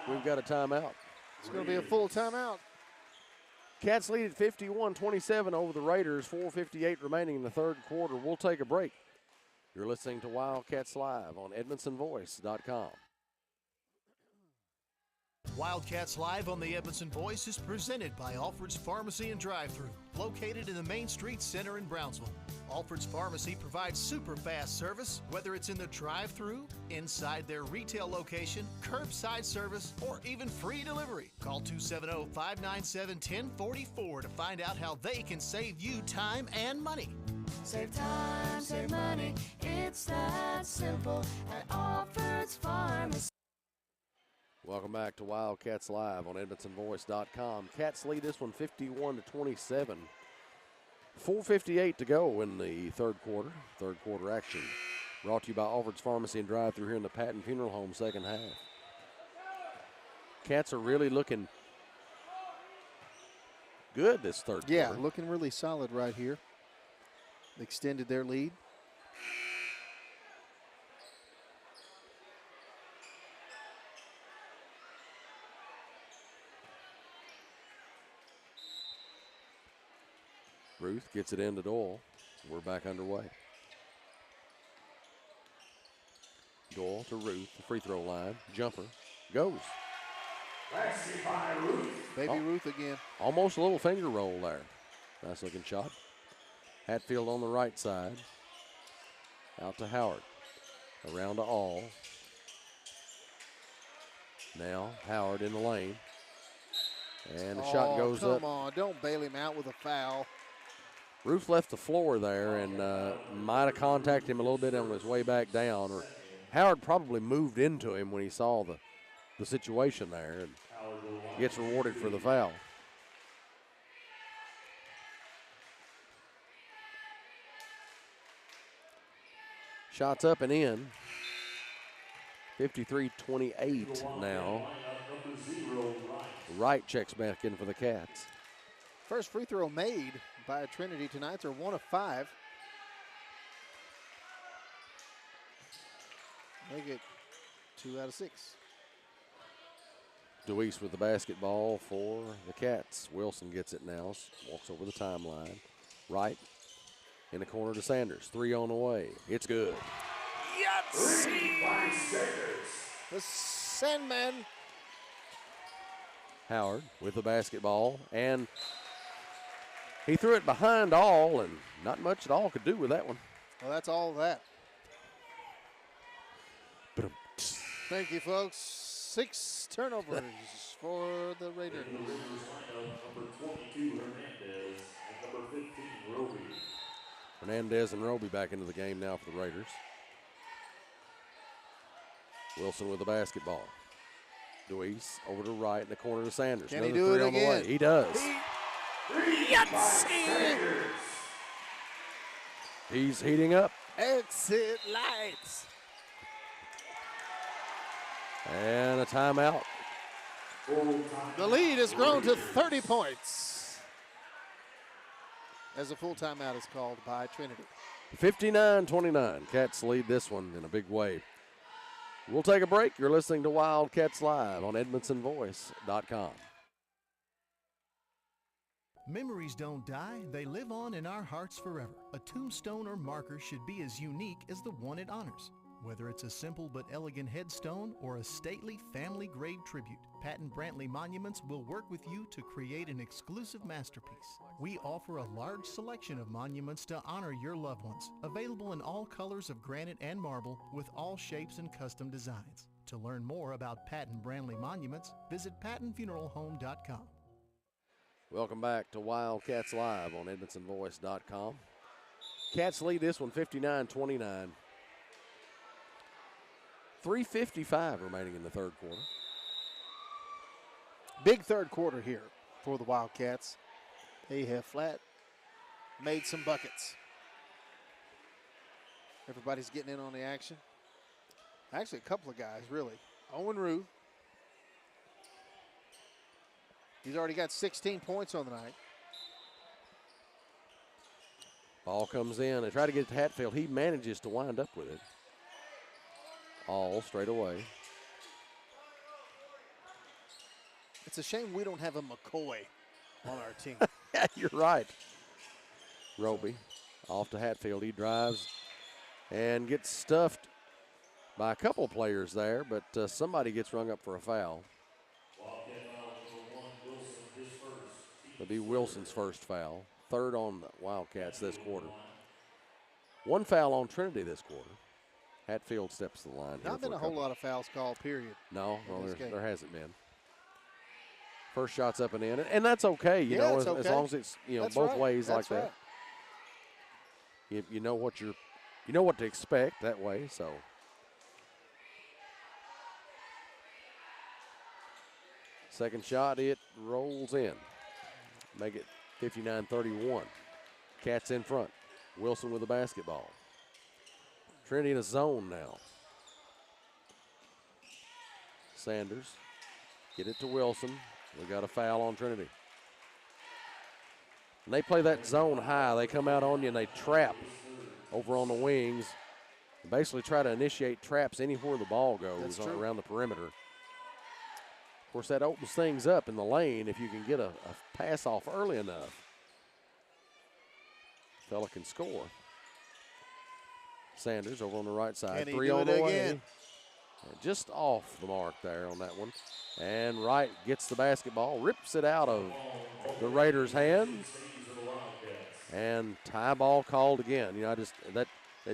Speaker 2: we've got a timeout.
Speaker 6: It's going to be a full timeout.
Speaker 2: Cats lead at 51-27 over the Raiders. 4:58 remaining in the third quarter. We'll take a break. You're listening to Wildcats Live on EdmonsonVoice.com.
Speaker 3: Wildcats Live on the Edmondson Voice is presented by Alfred's Pharmacy and Drive-Thru, located in the Main Street Center in Brownsville. Alfred's Pharmacy provides super fast service, whether it's in the drive-thru, inside their retail location, curbside service, or even free delivery. Call 270-597-1044 to find out how they can save you time and money.
Speaker 4: Save time, save money, it's that simple at Alfred's Pharmacy.
Speaker 2: Welcome back to Wildcats Live on EdmonsonVoice.com. Cats lead this one 51-27. 4:58 to go in the third quarter. Third quarter action. Brought to you by Alfred's Pharmacy and Drive-Thru here in the Patton Funeral Home second half. Cats are really looking good this third quarter.
Speaker 6: Yeah, looking really solid right here. Extended their lead.
Speaker 2: Ruth gets it into Doyle. We're back underway. Doyle to Ruth, the free throw line. Jumper goes.
Speaker 6: Baby Ruth again.
Speaker 2: Almost a little finger roll there. Nice looking shot. Hatfield on the right side. Out to Howard. Around to All. Now Howard in the lane. And the shot goes up.
Speaker 6: Come on, don't bail him out with a foul.
Speaker 2: Ruth left the floor there and might have contacted him a little bit on his way back down. Or Howard probably moved into him when he saw the situation there and gets rewarded for the foul. Shots up and in. 53-28 now. Wright checks back in for the Cats.
Speaker 6: First free throw made by Trinity tonight. They're 1 of 5. They get 2 out of 6.
Speaker 2: Deweese with the basketball for the Cats. Wilson gets it now. Walks over the timeline. Wright in the corner to Sanders. 3 on the way. It's good.
Speaker 6: The Sandman.
Speaker 2: Howard with the basketball, and he threw it behind All, and not much at all could do with that one.
Speaker 6: Well, that's all that. Thank you, folks. 6 turnovers for the Raiders.
Speaker 7: Number 22, Hernandez, and number 15, Roby.
Speaker 2: Hernandez and Roby back into the game now for the Raiders. Wilson with the basketball. Deweese over to Wright in the corner to Sanders.
Speaker 6: Can he
Speaker 2: Another
Speaker 6: do
Speaker 2: 3
Speaker 6: it
Speaker 2: on the
Speaker 6: again?
Speaker 2: way. He does. He's heating up.
Speaker 6: Exit lights.
Speaker 2: And a timeout.
Speaker 6: The lead has grown to 30 points as a full timeout is called by Trinity.
Speaker 2: 59-29. Cats lead this one in a big way. We'll take a break. You're listening to Wildcats Live on EdmonsonVoice.com.
Speaker 3: Memories don't die, they live on in our hearts forever. A tombstone or marker should be as unique as the one it honors. Whether it's a simple but elegant headstone or a stately family grave tribute, Patton Brantley Monuments will work with you to create an exclusive masterpiece. We offer a large selection of monuments to honor your loved ones, available in all colors of granite and marble with all shapes and custom designs. To learn more about Patton Brantley Monuments, visit pattonfuneralhome.com.
Speaker 2: Welcome back to Wildcats Live on EdmonsonVoice.com. Cats lead this one 59-29. 3:55 remaining in the third quarter.
Speaker 6: Big third quarter here for the Wildcats. They have flat made some buckets. Everybody's getting in on the action. Actually, a couple of guys, really. Owen Rue. He's already got 16 points on the night.
Speaker 2: Ball comes in. They try to get it to Hatfield. He manages to wind up with it. All straight away.
Speaker 6: It's a shame we don't have a McCoy on our team.
Speaker 2: You're right. Roby off to Hatfield. He drives and gets stuffed by a couple of players there, but somebody gets rung up for a foul. It'll be Wilson's first foul. Third on the Wildcats this quarter. One foul on Trinity this quarter. Hatfield steps to the line.
Speaker 6: Not been a whole lot of fouls called, period.
Speaker 2: No, there hasn't been. First shot's up and in, and that's okay. You know, as long as it's
Speaker 6: that's
Speaker 2: both
Speaker 6: right.
Speaker 2: ways
Speaker 6: That's
Speaker 2: like
Speaker 6: right.
Speaker 2: that. You know what you know what to expect that way. So second shot, it rolls in. Make it 59-31. Cats in front. Wilson with the basketball. Trinity in a zone now. Sanders. Get it to Wilson. We got a foul on Trinity. And they play that zone high. They come out on you and they trap over on the wings. Basically try to initiate traps anywhere the ball goes around the perimeter. Of course, that opens things up in the lane if you can get a pass off early enough. Fella can score. Sanders over on the right side.
Speaker 6: Can he
Speaker 2: Three
Speaker 6: do
Speaker 2: on
Speaker 6: it
Speaker 2: the way.
Speaker 6: again?
Speaker 2: Just off the mark there on that one. And Wright gets the basketball, rips it out of the Raiders' hands. And tie ball called again. You know, that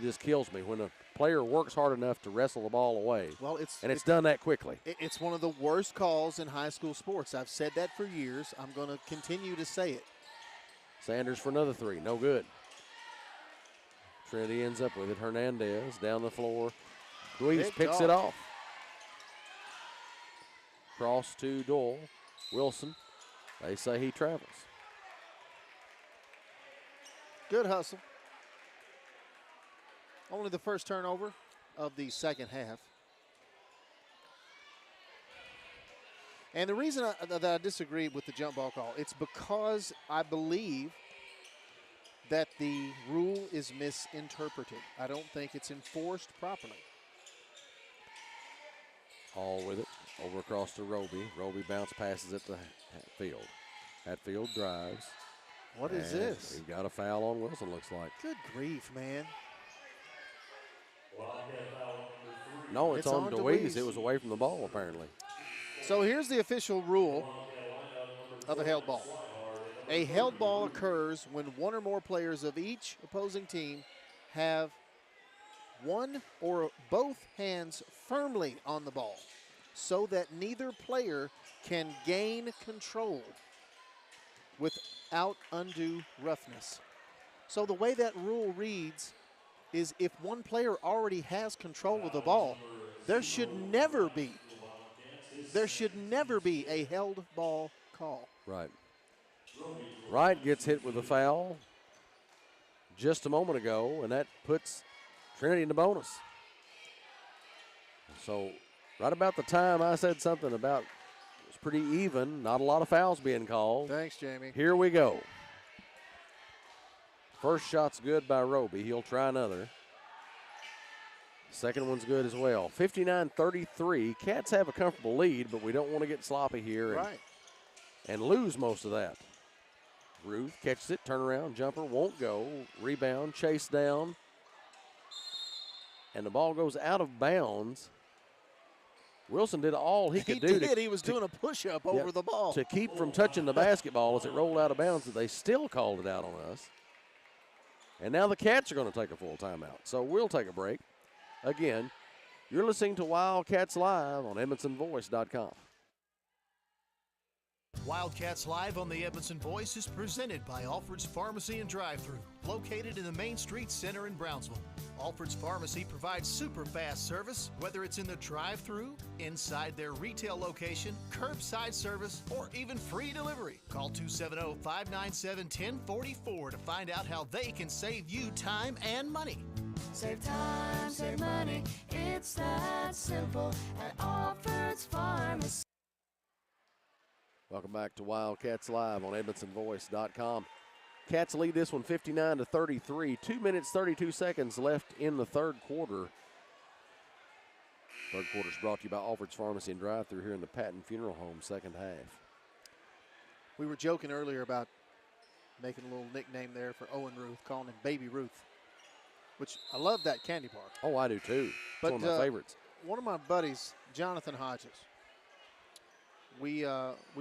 Speaker 2: just kills me when a player works hard enough to wrestle the ball away.
Speaker 6: Well,
Speaker 2: it's done that quickly.
Speaker 6: It's one of the worst calls in high school sports. I've said that for years. I'm going to continue to say it.
Speaker 2: Sanders for another three, no good. Trinity ends up with it. Hernandez down the floor. Luis picks it off. Cross to Doyle. Wilson. They say he travels.
Speaker 6: Good hustle. Only the first turnover of the second half. And the reason that I disagree with the jump ball call, it's because I believe that the rule is misinterpreted. I don't think it's enforced properly.
Speaker 2: All with it. Over across to Roby. Roby bounce passes it to Hatfield. Hatfield drives.
Speaker 6: What is this?
Speaker 2: He got a foul on Wilson, looks like.
Speaker 6: Good grief, man.
Speaker 2: No, it's on DeWeese. It was away from the ball, apparently.
Speaker 6: So here's the official rule of a held ball. A held ball occurs when one or more players of each opposing team have one or both hands firmly on the ball so that neither player can gain control without undue roughness. So the way that rule reads is if one player already has control of the ball, there should never be a held ball call.
Speaker 2: Right. Wright gets hit with a foul just a moment ago, and that puts Trinity in the bonus. So right about the time I said something about it's pretty even, not a lot of fouls being called.
Speaker 6: Thanks, Jamie.
Speaker 2: Here we go. First shot's good by Roby. He'll try another. Second one's good as well. 59-33. Cats have a comfortable lead, but we don't want to get sloppy here and lose most of that. Ruth catches it, turnaround, jumper, won't go. Rebound, chase down. And the ball goes out of bounds. Wilson did all he could do.
Speaker 6: He was doing a push-up over the ball.
Speaker 2: To keep from touching the basketball as it rolled out of bounds, they still called it out on us. And now the Cats are going to take a full timeout. So we'll take a break. Again, you're listening to Wildcats Live on EdmonsonVoice.com.
Speaker 3: Wildcats Live on the Edmondson Voice is presented by Alfred's Pharmacy and Drive-Thru, located in the Main Street Center in Brownsville. Alfred's Pharmacy provides super fast service, whether it's in the drive-thru, inside their retail location, curbside service, or even free delivery. Call 270-597-1044 to find out how they can save you time and money.
Speaker 4: Save time, save money, it's that simple at Alfred's Pharmacy.
Speaker 2: Welcome back to Wildcats Live on EdmondsonVoice.com. Cats lead this one 59-33. 2 minutes, 32 seconds left in the third quarter. Third quarter is brought to you by Alfred's Pharmacy and Drive-Thru here in the Patton Funeral Home, second half.
Speaker 6: We were joking earlier about making a little nickname there for Owen Ruth, calling him Baby Ruth, which I love that candy bar.
Speaker 2: Oh, I do too. It's one of my favorites.
Speaker 6: One of my buddies, Jonathan Hodges, we've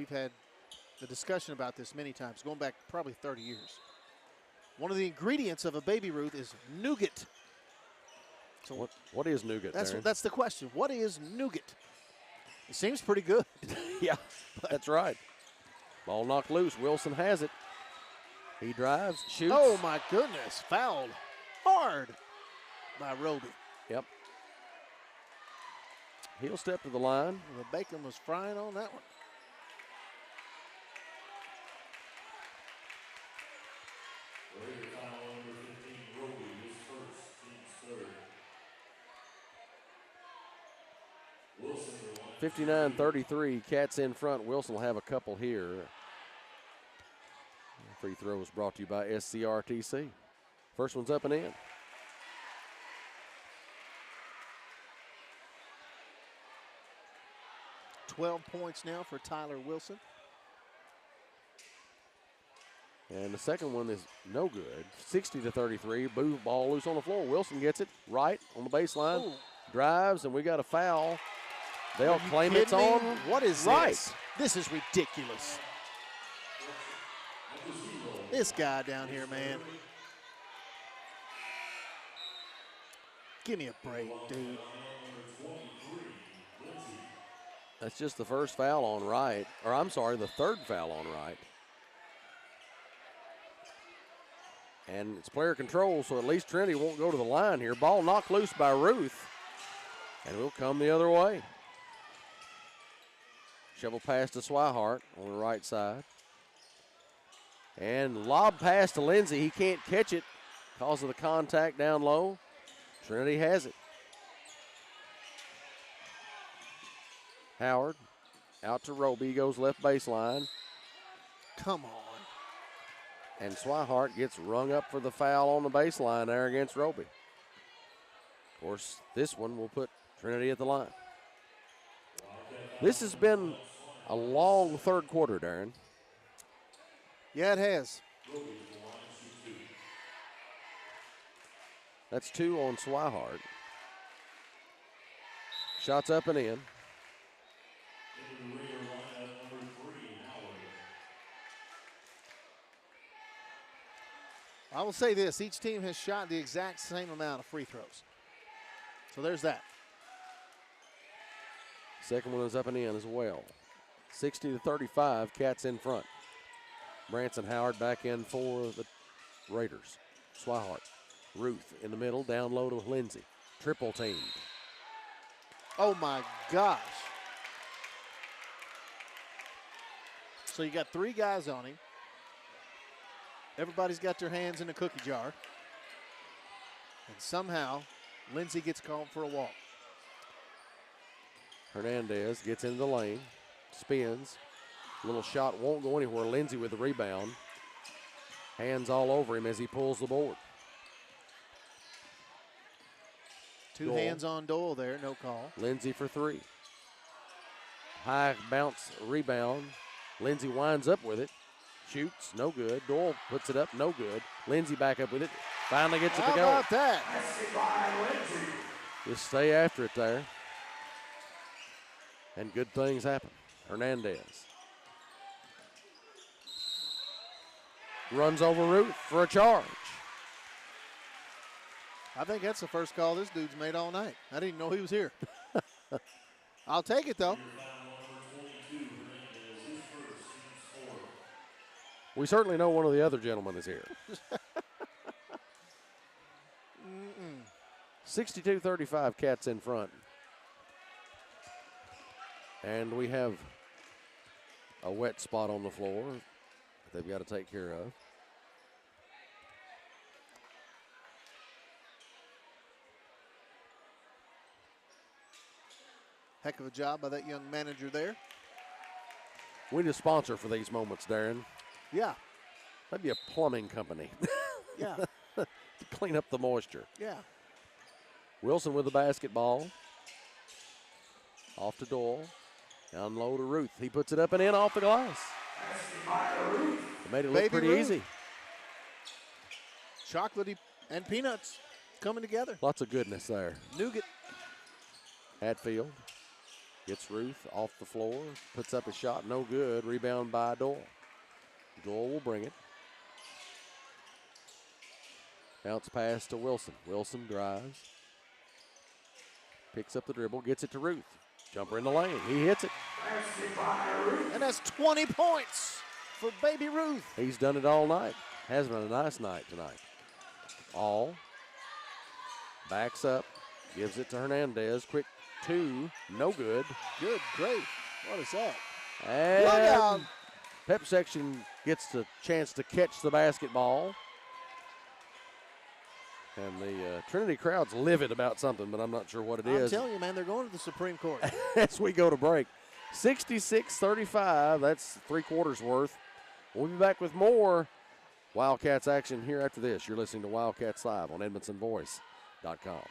Speaker 6: had the discussion about this many times, going back probably 30 years. One of the ingredients of a Baby Ruth is nougat.
Speaker 2: So what is nougat?
Speaker 6: That's the question. What is nougat? It seems pretty good.
Speaker 2: Yeah, that's right. Ball knocked loose. Wilson has it. He drives, shoots.
Speaker 6: Oh my goodness! Fouled hard by Roby.
Speaker 2: Yep. He'll step to the line.
Speaker 6: The bacon was frying on that one.
Speaker 7: Roby, his first, team's third. Wilson,
Speaker 2: 59-33. Cats in front. Wilson will have a couple here. Free throw was brought to you by SCRTC. First one's up and in.
Speaker 6: $12 points now for Tyler Wilson.
Speaker 2: And the second one is no good. 60-33. Ball loose on the floor. Wilson gets it right on the baseline.
Speaker 6: Ooh.
Speaker 2: Drives, and we got a foul. They'll claim
Speaker 6: kidding
Speaker 2: it's on.
Speaker 6: me? What is
Speaker 2: right.
Speaker 6: this? This is ridiculous. This guy down here, man. Give me a break, dude.
Speaker 2: That's just the first foul on Wright. Or I'm sorry, the third foul on Wright. And it's player control, so at least Trinity won't go to the line here. Ball knocked loose by Ruth. And we'll come the other way. Shovel pass to Swihart on the right side. And lob pass to Lindsey. He can't catch it because of the contact down low. Trinity has it. Howard out to Roby, goes left baseline.
Speaker 6: Come on.
Speaker 2: And Swihart gets rung up for the foul on the baseline there against Roby. Of course, this one will put Trinity at the line. This has been a long third quarter, Darren.
Speaker 6: Yeah, it has.
Speaker 2: That's 2 on Swihart. Shots up and in.
Speaker 6: I will say this, each team has shot the exact same amount of free throws. So there's that.
Speaker 2: Second one is up and in as well. 60-35, Cats in front. Branson Howard back in for the Raiders. Swihart. Ruth in the middle, down low to Lindsey. Triple teamed.
Speaker 6: Oh my gosh. So you got 3 guys on him. Everybody's got their hands in the cookie jar. And somehow, Lindsey gets called for a walk.
Speaker 2: Hernandez gets into the lane, spins. Little shot won't go anywhere. Lindsey with the rebound. Hands all over him as he pulls the board.
Speaker 6: Two
Speaker 2: Doyle.
Speaker 6: hands on Doyle there, no call.
Speaker 2: Lindsey for 3. High bounce rebound. Lindsey winds up with it. Shoots, no good. Doyle puts it up, no good. Lindsey back up with it. Finally gets it to
Speaker 6: How
Speaker 2: go.
Speaker 6: about that?
Speaker 2: Just stay after it there. And good things happen. Hernandez. Runs over Ruth for a charge.
Speaker 6: I think that's the first call this dude's made all night. I didn't even know he was here. I'll take it, though.
Speaker 2: We certainly know one of the other gentlemen is here. 62-35, Cats in front. And we have a wet spot on the floor that they've got to take care of.
Speaker 6: Heck of a job by that young manager there.
Speaker 2: We need a sponsor for these moments, Darren.
Speaker 6: Yeah,
Speaker 2: Maybe a plumbing company
Speaker 6: yeah,
Speaker 2: to clean up the moisture.
Speaker 6: yeah.
Speaker 2: Wilson with the basketball. Off to Doyle. Down low to Ruth. He puts it up and in off the glass. It made it look
Speaker 6: Baby
Speaker 2: pretty
Speaker 6: Ruth.
Speaker 2: easy.
Speaker 6: Chocolatey and peanuts coming together.
Speaker 2: Lots of goodness there.
Speaker 6: Nougat.
Speaker 2: Hatfield gets Ruth off the floor. Puts up a shot. No good. Rebound by Doyle. Doyle will bring it. Bounce pass to Wilson. Wilson drives. Picks up the dribble. Gets it to Ruth. Jumper in the lane. He hits it.
Speaker 6: And that's 20 points for Baby Ruth.
Speaker 2: He's done it all night. Has been a nice night tonight. All. Backs up. Gives it to Hernandez. Quick two. No good.
Speaker 6: Good grief. What is that? Look out.
Speaker 2: And Pep section gets the chance to catch the basketball. And the Trinity crowd's livid about something, but I'm not sure what it
Speaker 6: I'm
Speaker 2: is.
Speaker 6: telling you, man, they're going to the Supreme Court.
Speaker 2: As we go to break. 66-35. That's 3/4 worth. We'll be back with more Wildcats action here after this. You're listening to Wildcats Live on EdmontonVoice.com.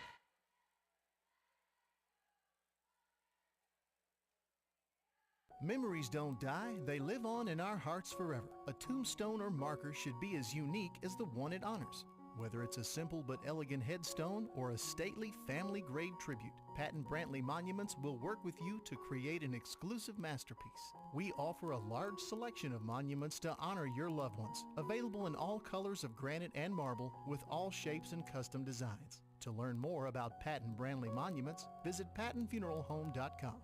Speaker 3: Memories don't die, they live on in our hearts forever. A tombstone or marker should be as unique as the one it honors. Whether it's a simple but elegant headstone or a stately family grave tribute, Patton Brantley Monuments will work with you to create an exclusive masterpiece. We offer a large selection of monuments to honor your loved ones, available in all colors of granite and marble with all shapes and custom designs. To learn more about Patton Brantley Monuments, visit pattonfuneralhome.com.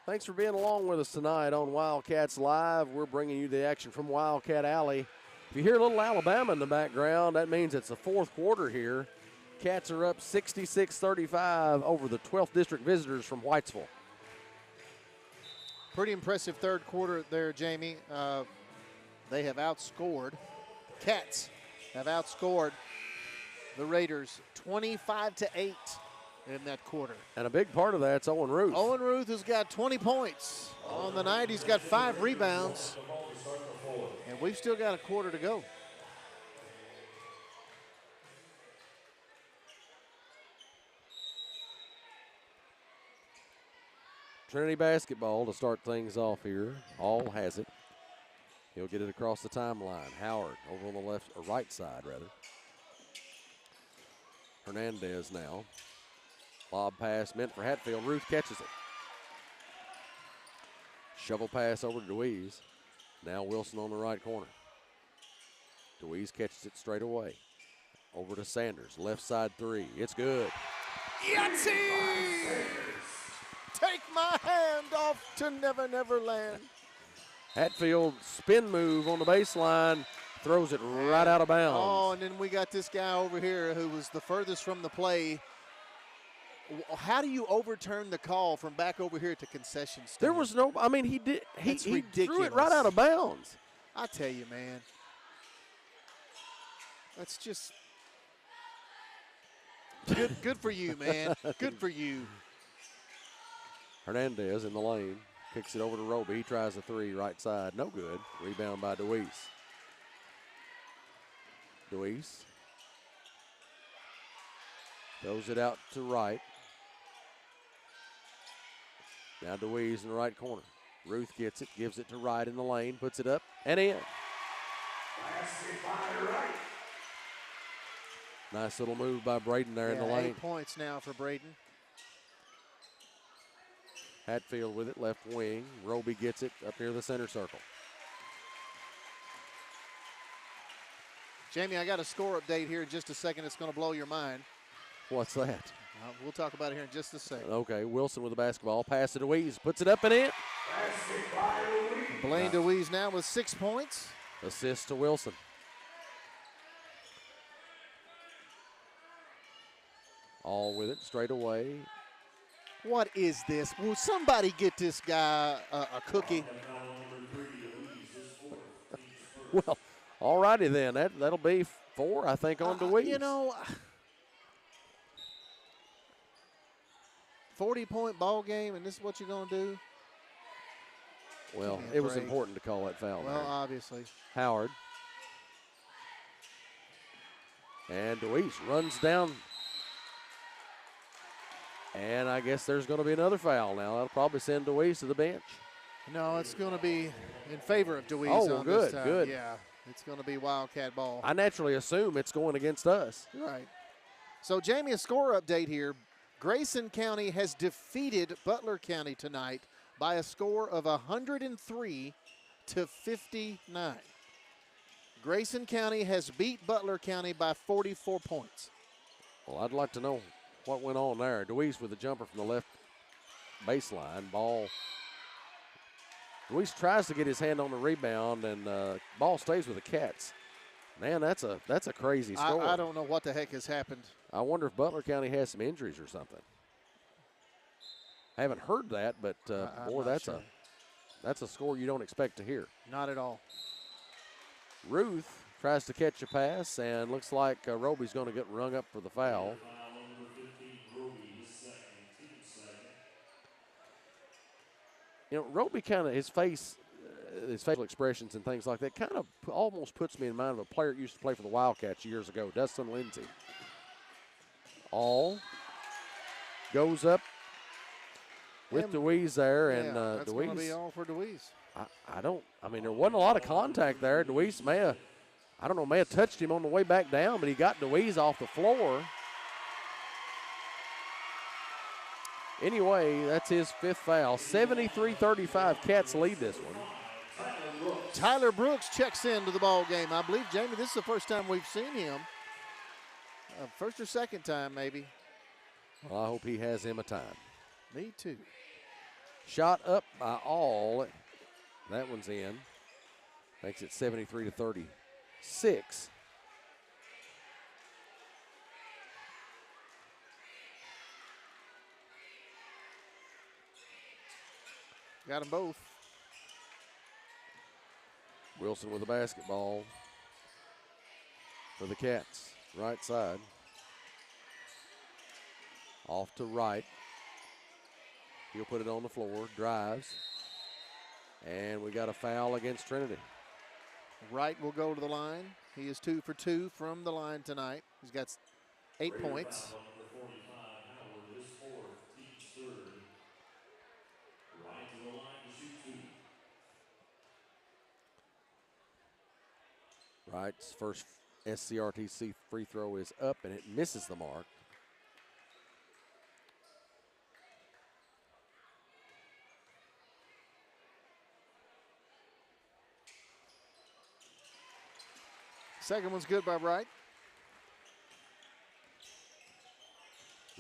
Speaker 2: Thanks for being along with us tonight on Wildcats Live. We're bringing you the action from Wildcat Alley. If you hear a little Alabama in the background, that means it's the 4th quarter here. Cats are up 66-35 over the 12th District visitors from Whitesville.
Speaker 6: Pretty impressive third quarter there, Jamie. They have outscored. Cats have outscored the Raiders 25-8 in that quarter.
Speaker 2: And a big part of that's Owen Ruth.
Speaker 6: Owen Ruth has got 20 points on the night. He's got 5 rebounds. And we've still got a quarter to go.
Speaker 2: Trinity basketball to start things off here. All has it. He'll get it across the timeline. Howard over on the left or right side, rather. Hernandez now. Lob pass meant for Hatfield. Ruth catches it. Shovel pass over to Deweese. Now Wilson on the right corner. Deweese catches it straight away. Over to Sanders. Left side three. It's good.
Speaker 6: Yahtzee! Take my hand off to Never Never Land.
Speaker 2: Hatfield spin move on the baseline. Throws it right out of bounds.
Speaker 6: Oh, and then we got this guy over here who was the furthest from the play. How do you overturn the call from back over here to concession stand?
Speaker 2: There was no, I mean, he did. He threw it
Speaker 6: ridiculous.
Speaker 2: right out of bounds.
Speaker 6: I tell you, man. That's just good for you, man. Good for you.
Speaker 2: Hernandez in the lane. Kicks it over to Roby. He tries a three, right side. No good. Rebound by Deweese. Deweese throws it out to right. Now Deweese in the right corner. Ruth gets it, gives it to Wright in the lane, puts it up and in. Nice little move by Braden there in the lane.
Speaker 6: 8 points now for Braden.
Speaker 2: Hatfield with it, left wing. Roby gets it up near the center circle.
Speaker 6: Jamie, I got a score update here in just a second. It's going to blow your mind.
Speaker 2: What's that?
Speaker 6: We'll talk about it here in just a second.
Speaker 2: Okay, Wilson with the basketball. Pass to Deweese. Puts it up and in.
Speaker 6: Blaine Deweese now with 6 points.
Speaker 2: Assist to Wilson. All with it, straight away.
Speaker 6: What is this? Will somebody get this guy a cookie?
Speaker 2: Well, all righty then. That'll be 4, I think, on DeWeese.
Speaker 6: You know, 40-point ball game, and this is what you're going to do?
Speaker 2: Well,
Speaker 6: Give me a
Speaker 2: it was
Speaker 6: break.
Speaker 2: important to call that foul.
Speaker 6: Well,
Speaker 2: there.
Speaker 6: obviously.
Speaker 2: Howard. And DeWeese runs down. And I guess there's going to be another foul now. That'll probably send DeWeese to the bench.
Speaker 6: No, it's going to be in favor of DeWeese
Speaker 2: Oh,
Speaker 6: on
Speaker 2: good,
Speaker 6: this time.
Speaker 2: good.
Speaker 6: Yeah, it's going to be Wildcat ball.
Speaker 2: I naturally assume it's going against us.
Speaker 6: Right. So, Jamie, a score update here. Grayson County has defeated Butler County tonight by a score of 103 to 59. Grayson County has beat Butler County by 44 points.
Speaker 2: Well, I'd like to know what went on there. DeWeese with a jumper from the left baseline. Ball. DeWeese tries to get his hand on the rebound, and ball stays with the Cats. Man, that's a crazy score.
Speaker 6: I don't know what the heck has happened.
Speaker 2: I wonder if Butler County has some injuries or something. I haven't heard that, but boy, that's a score you don't expect to hear.
Speaker 6: Not at all.
Speaker 2: Ruth tries to catch a pass, and looks like Roby's going to get rung up for the foul. You know, Roby kind of, his facial expressions and things like that kind of almost puts me in mind of a player that used to play for the Wildcats years ago, Dustin Lindsay. All goes up with DeWeese there, and
Speaker 6: that's going to
Speaker 2: DeWeese.
Speaker 6: be all for DeWeese.
Speaker 2: I mean, there wasn't a lot of contact there. DeWeese may have touched him on the way back down, but he got DeWeese off the floor. Anyway, that's his 5th foul. 73-35, Cats lead this one.
Speaker 6: Tyler Brooks checks into the ball game. I believe, Jamie, this is the first time we've seen him. First or second time, maybe.
Speaker 2: Well, I hope he has him a time.
Speaker 6: Me too.
Speaker 2: Shot up by All. That one's in. Makes it 73-36.
Speaker 6: Got them both.
Speaker 2: Wilson with the basketball for the Cats. Right side. Off to right. He'll put it on the floor. Drives. And we got a foul against Trinity.
Speaker 6: Wright will go to the line. He is 2 for 2 from the line tonight. He's got 8 points.
Speaker 2: Wright's first SCRTC free throw is up, and it misses the mark.
Speaker 6: Second one's good by Wright.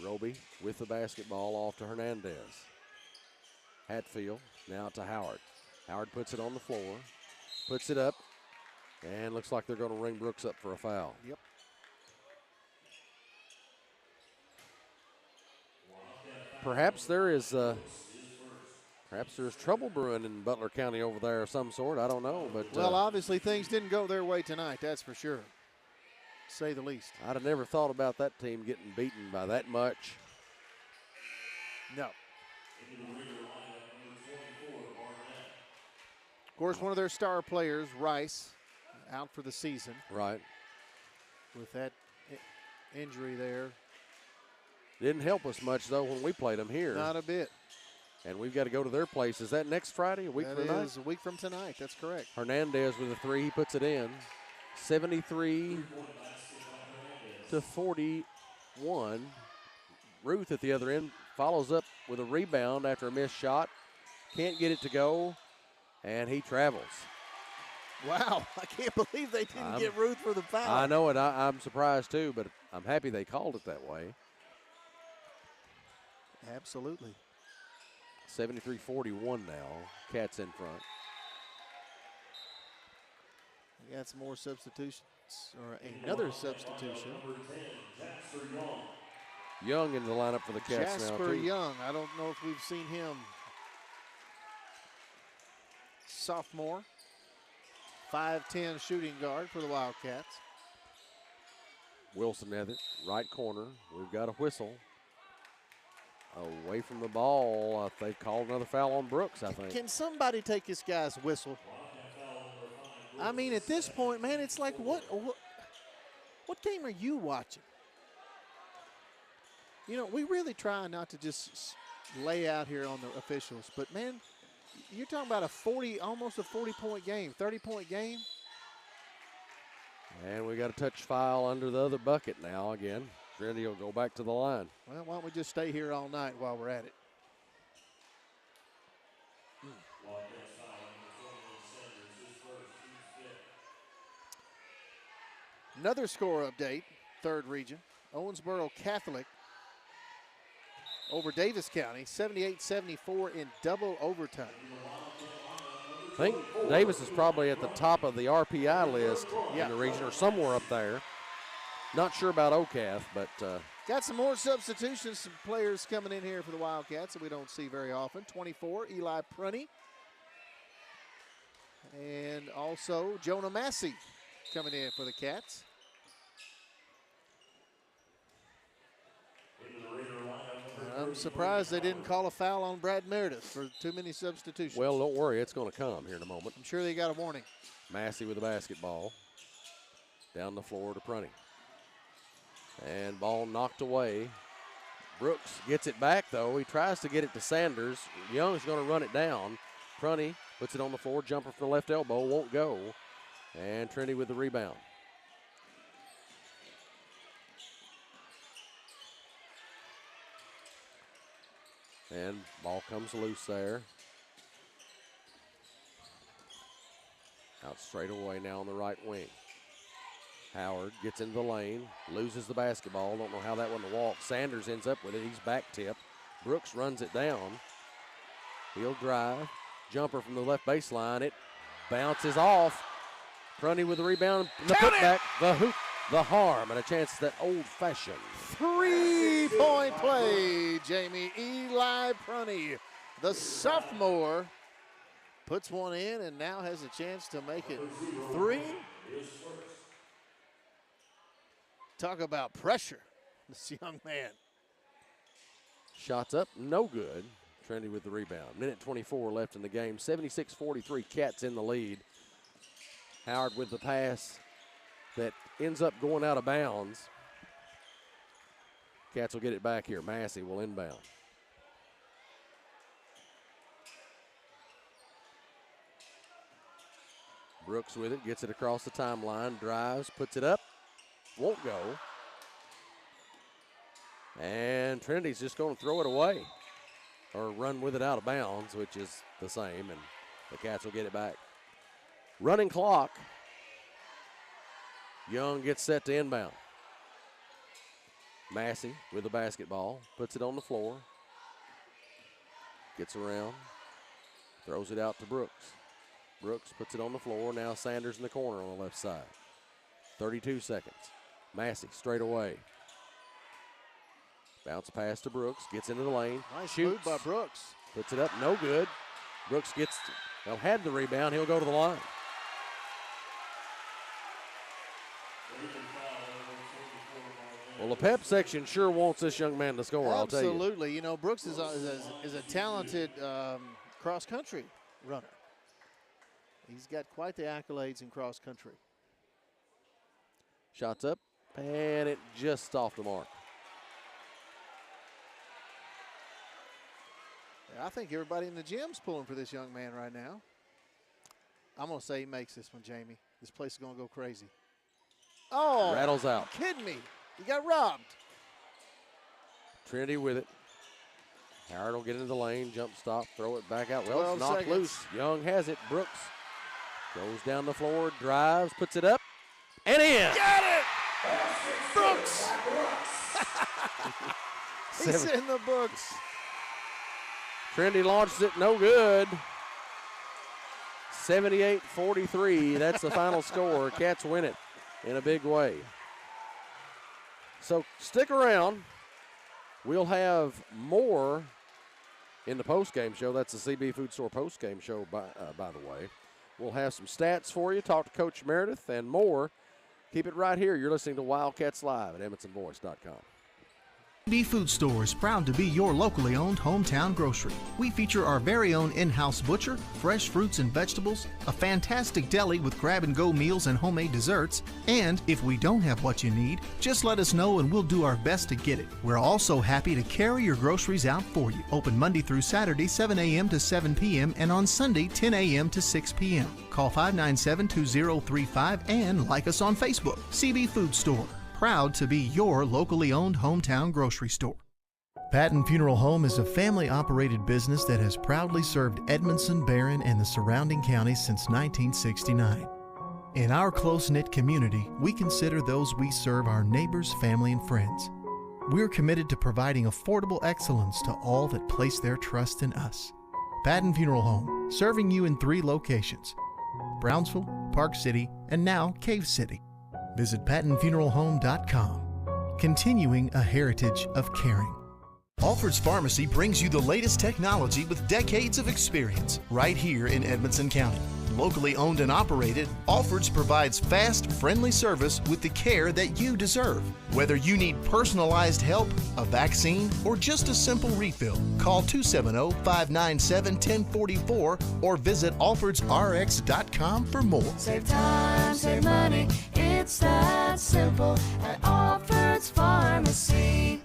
Speaker 2: Roby with the basketball off to Hernandez. Hatfield now to Howard. Howard puts it on the floor, puts it up, and looks like they're going to ring Brooks up for a foul.
Speaker 6: Yep.
Speaker 2: Perhaps there's trouble brewing in Butler County over there of some sort. I don't know, but
Speaker 6: Well, obviously things didn't go their way tonight, that's for sure, to say the least.
Speaker 2: I'd have never thought about that team getting beaten by that much.
Speaker 6: No. Of course, one of their star players, Rice, out for the season
Speaker 2: Right.
Speaker 6: with that injury there.
Speaker 2: Didn't help us much, though, when we played them here.
Speaker 6: Not a bit.
Speaker 2: And we've got to go to their place. Is that next Friday, a week
Speaker 6: That
Speaker 2: from tonight?
Speaker 6: is a week from tonight, that's correct.
Speaker 2: Hernandez with a 3, he puts it in. 73-41. Ruth at the other end follows up with a rebound after a missed shot. Can't get it to go, and he travels.
Speaker 6: Wow, I can't believe they didn't get Ruth for the foul.
Speaker 2: I know it. I'm surprised, too, but I'm happy they called it that way.
Speaker 6: Absolutely.
Speaker 2: 73-41 now. Cats in front.
Speaker 6: We got some more substitutions, or another substitution.
Speaker 2: Young in the lineup for the Cats now,
Speaker 6: Jasper
Speaker 2: too.
Speaker 6: Young. I don't know if we've seen him. Sophomore. 5'10" shooting guard for the Wildcats.
Speaker 2: Wilson has it, right corner. We've got a whistle. Away from the ball. They've called another foul on Brooks, I think.
Speaker 6: Can somebody take this guy's whistle? I mean, at this point, man, it's like, what game are you watching? You know, we really try not to just lay out here on the officials, but, man, you're talking about almost a 40-point game, 30-point game.
Speaker 2: And we got a touch foul under the other bucket now again. Trinity will go back to the line.
Speaker 6: Well, why don't we just stay here all night while we're at it? Another score update, third region. Owensboro Catholic over Davis County, 78-74 in double overtime.
Speaker 2: I think Davis is probably at the top of the RPI list in the region or somewhere up there. Not sure about OCAF, but
Speaker 6: got some more substitutions, some players coming in here for the Wildcats that we don't see very often. 24, Eli Prunty. And also Jonah Massey coming in for the Cats. I'm surprised they didn't call a foul on Brad Meredith for too many substitutions.
Speaker 2: Well, don't worry, it's going to come here in a moment.
Speaker 6: I'm sure they got a warning.
Speaker 2: Massey with the basketball. Down the floor to Prunty. And ball knocked away. Brooks gets it back, though. He tries to get it to Sanders. Young's going to run it down. Prunty puts it on the floor. Jumper from the left elbow. Won't go. And Trinity with the rebound. And ball comes loose there. Out straight away now on the right wing. Howard gets into the lane, loses the basketball. Don't know how that one to walk. Sanders ends up with it. He's back tip. Brooks runs it down. He'll drive. Jumper from the left baseline. It bounces off. Prunty with the rebound. The putback. The hoop. The harm. And a chance at that old-fashioned
Speaker 6: 3-point play, Jamie. Eli Prunty, the sophomore, puts one in and now has a chance to make it 3. Talk about pressure, this young man.
Speaker 2: Shots up, no good. Trinity with the rebound. Minute 24 left in the game. 76-43, Cats in the lead. Howard with the pass that ends up going out of bounds. Cats will get it back here. Massey will inbound. Brooks with it, gets it across the timeline, drives, puts it up, won't go. And Trinity's just going to throw it away or run with it out of bounds, which is the same, and the Cats will get it back. Running clock. Young gets set to inbound. Massey with the basketball, puts it on the floor, gets around, throws it out to Brooks. Brooks puts it on the floor. Now Sanders in the corner on the left side. 32 seconds. Massey straight away. Bounce pass to Brooks, gets into the lane,
Speaker 6: Nice
Speaker 2: shoots.
Speaker 6: move by Brooks.
Speaker 2: Puts it up, no good. Brooks had the rebound. He'll go to the line. Well, the pep section sure wants this young man to score, I'll tell you.
Speaker 6: Absolutely. You know, Brooks is a talented cross-country runner. He's got quite the accolades in cross-country.
Speaker 2: Shots up, and it just off the mark.
Speaker 6: I think everybody in the gym's pulling for this young man right now. I'm going to say he makes this one, Jamie. This place is going to go crazy. Oh,
Speaker 2: Rattles out.
Speaker 6: you kidding me? He got robbed.
Speaker 2: Trinity with it. Howard will get into the lane, jump stop, throw it back out. Well, it's
Speaker 6: 12
Speaker 2: knocked
Speaker 6: seconds.
Speaker 2: loose. Young has it. Brooks goes down the floor, drives, puts it up, and in.
Speaker 6: Got it! Brooks! He's in the books.
Speaker 2: Trinity launches it, no good. 78-43. That's the final score. Cats win it in a big way. So stick around. We'll have more in the postgame show. That's the CB Food Store postgame show, by the way. We'll have some stats for you, talk to Coach Meredith, and more. Keep it right here. You're listening to Wildcats Live at EdmontonVoice.com.
Speaker 3: CB Food Store is proud to be your locally owned hometown grocery. We feature our very own in-house butcher, fresh fruits and vegetables, a fantastic deli with grab-and-go meals and homemade desserts, and if we don't have what you need, just let us know and we'll do our best to get it. We're also happy to carry your groceries out for you. Open Monday through Saturday, 7 a.m. to 7 p.m. and on Sunday, 10 a.m. to 6 p.m. Call 597-2035 and like us on Facebook. CB Food Store. Proud to be your locally owned hometown grocery store. Patton Funeral Home is a family-operated business that has proudly served Edmondson, Barron, and the surrounding counties since 1969. In our close-knit community, we consider those we serve our neighbors, family, and friends. We're committed to providing affordable excellence to all that place their trust in us. Patton Funeral Home, serving you in 3 locations: Brownsville, Park City, and now Cave City. Visit PattonFuneralHome.com, continuing a heritage of caring. Alfred's Pharmacy brings you the latest technology with decades of experience right here in Edmonson County. Locally owned and operated, Alfred's provides fast, friendly service with the care that you deserve. Whether you need personalized help, a vaccine, or just a simple refill, call 270-597-1044 or visit alfredsrx.com for more.
Speaker 4: Save time, save money, it's that simple at Alfred's Pharmacy.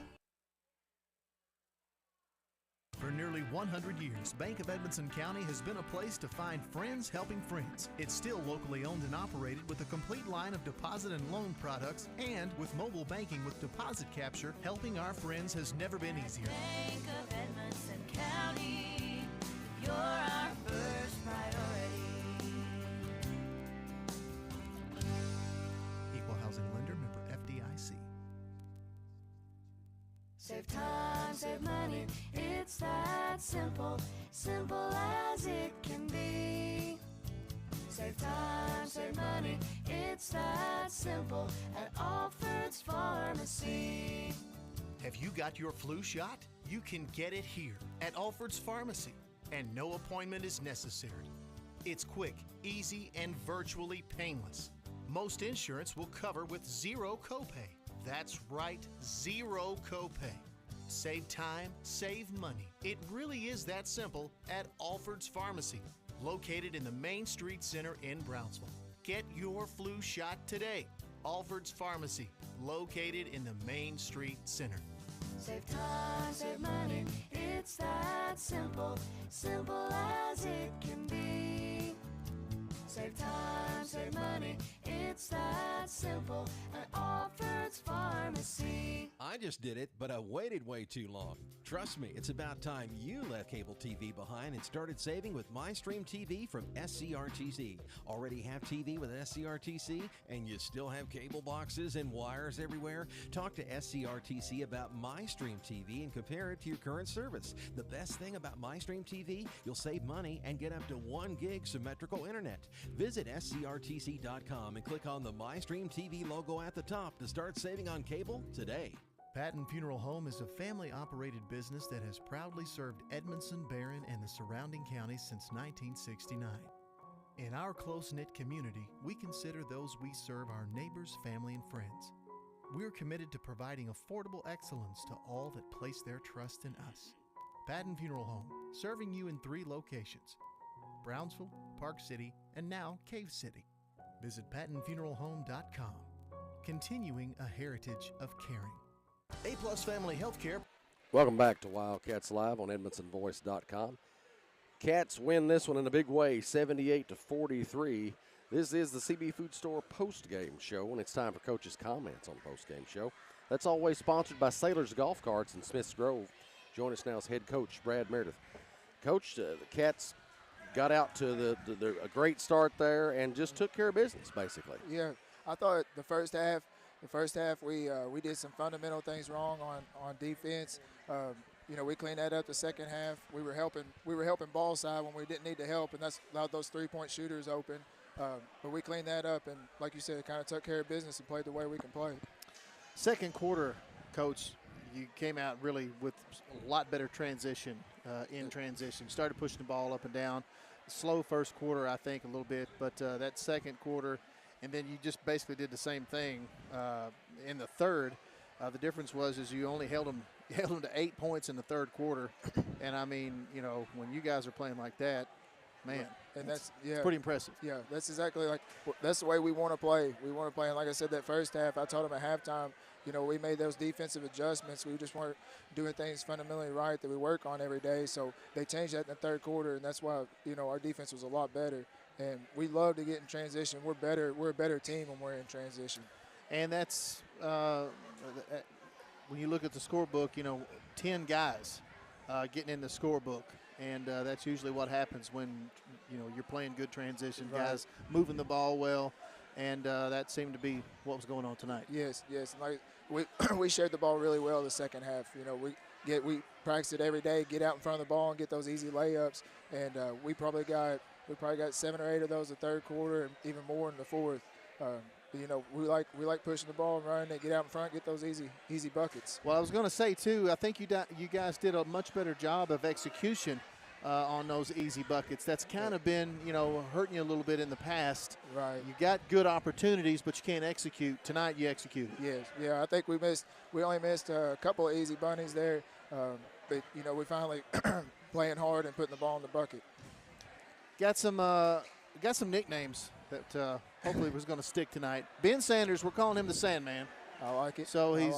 Speaker 9: For nearly 100 years, Bank of Edmonson County has been a place to find friends helping friends. It's still locally owned and operated with a complete line of deposit and loan products, and with mobile banking with deposit capture, helping our friends has never been easier.
Speaker 4: Bank of Edmonson County, you're our first priority.
Speaker 9: Equal housing lender, member FDIC.
Speaker 4: Save time, save money, it's that simple, simple as it can be. Save time, save money, it's that simple at Alfred's Pharmacy.
Speaker 6: Have you got your flu shot? You can get it here at Alfred's Pharmacy, and no appointment is necessary. It's quick, easy, and virtually painless. Most insurance will cover with zero copay. That's right, zero copay. Save time, save money. It really is that simple at Alfred's Pharmacy, located in the Main Street Center in Brownsville. Get your flu shot today. Alfred's Pharmacy, located in the Main Street Center.
Speaker 4: Save time, save money, it's that simple, simple as it can be. Save time, save money, it's that simple at Alfred's Pharmacy.
Speaker 8: I just did it, but I waited way too long. Trust me, it's about time you left cable TV behind and started saving with MyStream TV from SCRTC. Already have TV with SCRTC and you still have cable boxes and wires everywhere? Talk to SCRTC about MyStream TV and compare it to your current service. The best thing about MyStream TV, you'll save money and get up to 1 gig symmetrical internet. Visit scrtc.com and click on the MyStream TV logo at the top to start saving on cable today.
Speaker 3: Patton Funeral Home is a family-operated business that has proudly served Edmondson, Barron, and the surrounding counties since 1969. In our close-knit community, we consider those we serve our neighbors, family, and friends. We're committed to providing affordable excellence to all that place their trust in us. Patton Funeral Home, serving you in 3 locations: Brownsville, Park City, and now Cave City. Visit PattonFuneralHome.com, continuing a heritage of caring. A-Plus Family Healthcare.
Speaker 2: Welcome back to Wildcats Live on EdmontonVoice.com. Cats win this one in a big way, 78-43. This is the CB Food Store post-game show, and it's time for Coach's comments on the post-game show. That's always sponsored by Sailors Golf Carts in Smiths Grove. Join us now as head coach Brad Meredith. Coach, the Cats got out to a great start there and just took care of business, basically.
Speaker 10: Yeah, I thought the first half we did some fundamental things wrong on defense. we cleaned that up the second half. We were helping ball side when we didn't need to help, and that's allowed those 3-point shooters open. But we cleaned that up, and like you said, kind of took care of business and played the way we can play.
Speaker 6: Second quarter, Coach, you came out really with a lot better transition in transition. Started pushing the ball up and down. Slow first quarter, I think, a little bit, but that second quarter, and then you just basically did the same thing in the third. The difference was you only held them to 8 points in the third quarter, and I mean, when you guys are playing like that, man,
Speaker 10: and
Speaker 6: it's pretty impressive.
Speaker 10: Yeah, that's exactly that's the way we want to play. We want to play, and like I said, that first half, I told them at halftime, we made those defensive adjustments. We just weren't doing things fundamentally right that we work on every day. So they changed that in the third quarter, and that's why our defense was a lot better. And we love to get in transition. We're better. We're a better team when we're in transition.
Speaker 6: And that's when you look at the scorebook, 10 guys getting in the scorebook. And that's usually what happens when, you're playing good transition,
Speaker 10: right.
Speaker 6: Guys moving the ball well. And that seemed to be what was going on tonight.
Speaker 10: Yes. Like we shared the ball really well the second half. We practice it every day, get out in front of the ball and get those easy layups. And we probably got 7 or 8 of those in the third quarter and even more in the fourth. We like pushing the ball and running it, get out in front, get those easy buckets.
Speaker 6: Well, I was going to say, too, I think you guys did a much better job of execution on those easy buckets. That's kind of been, hurting you a little bit in the past.
Speaker 10: Right.
Speaker 6: You got good opportunities, but you can't execute. Tonight you executed.
Speaker 10: Yes. Yeah, I think we only missed a couple of easy bunnies there. But, we finally playing hard and putting the ball in the bucket.
Speaker 6: Got some nicknames that hopefully was going to stick tonight. Ben Sanders, we're calling him the Sandman.
Speaker 10: I like it.
Speaker 6: So he's,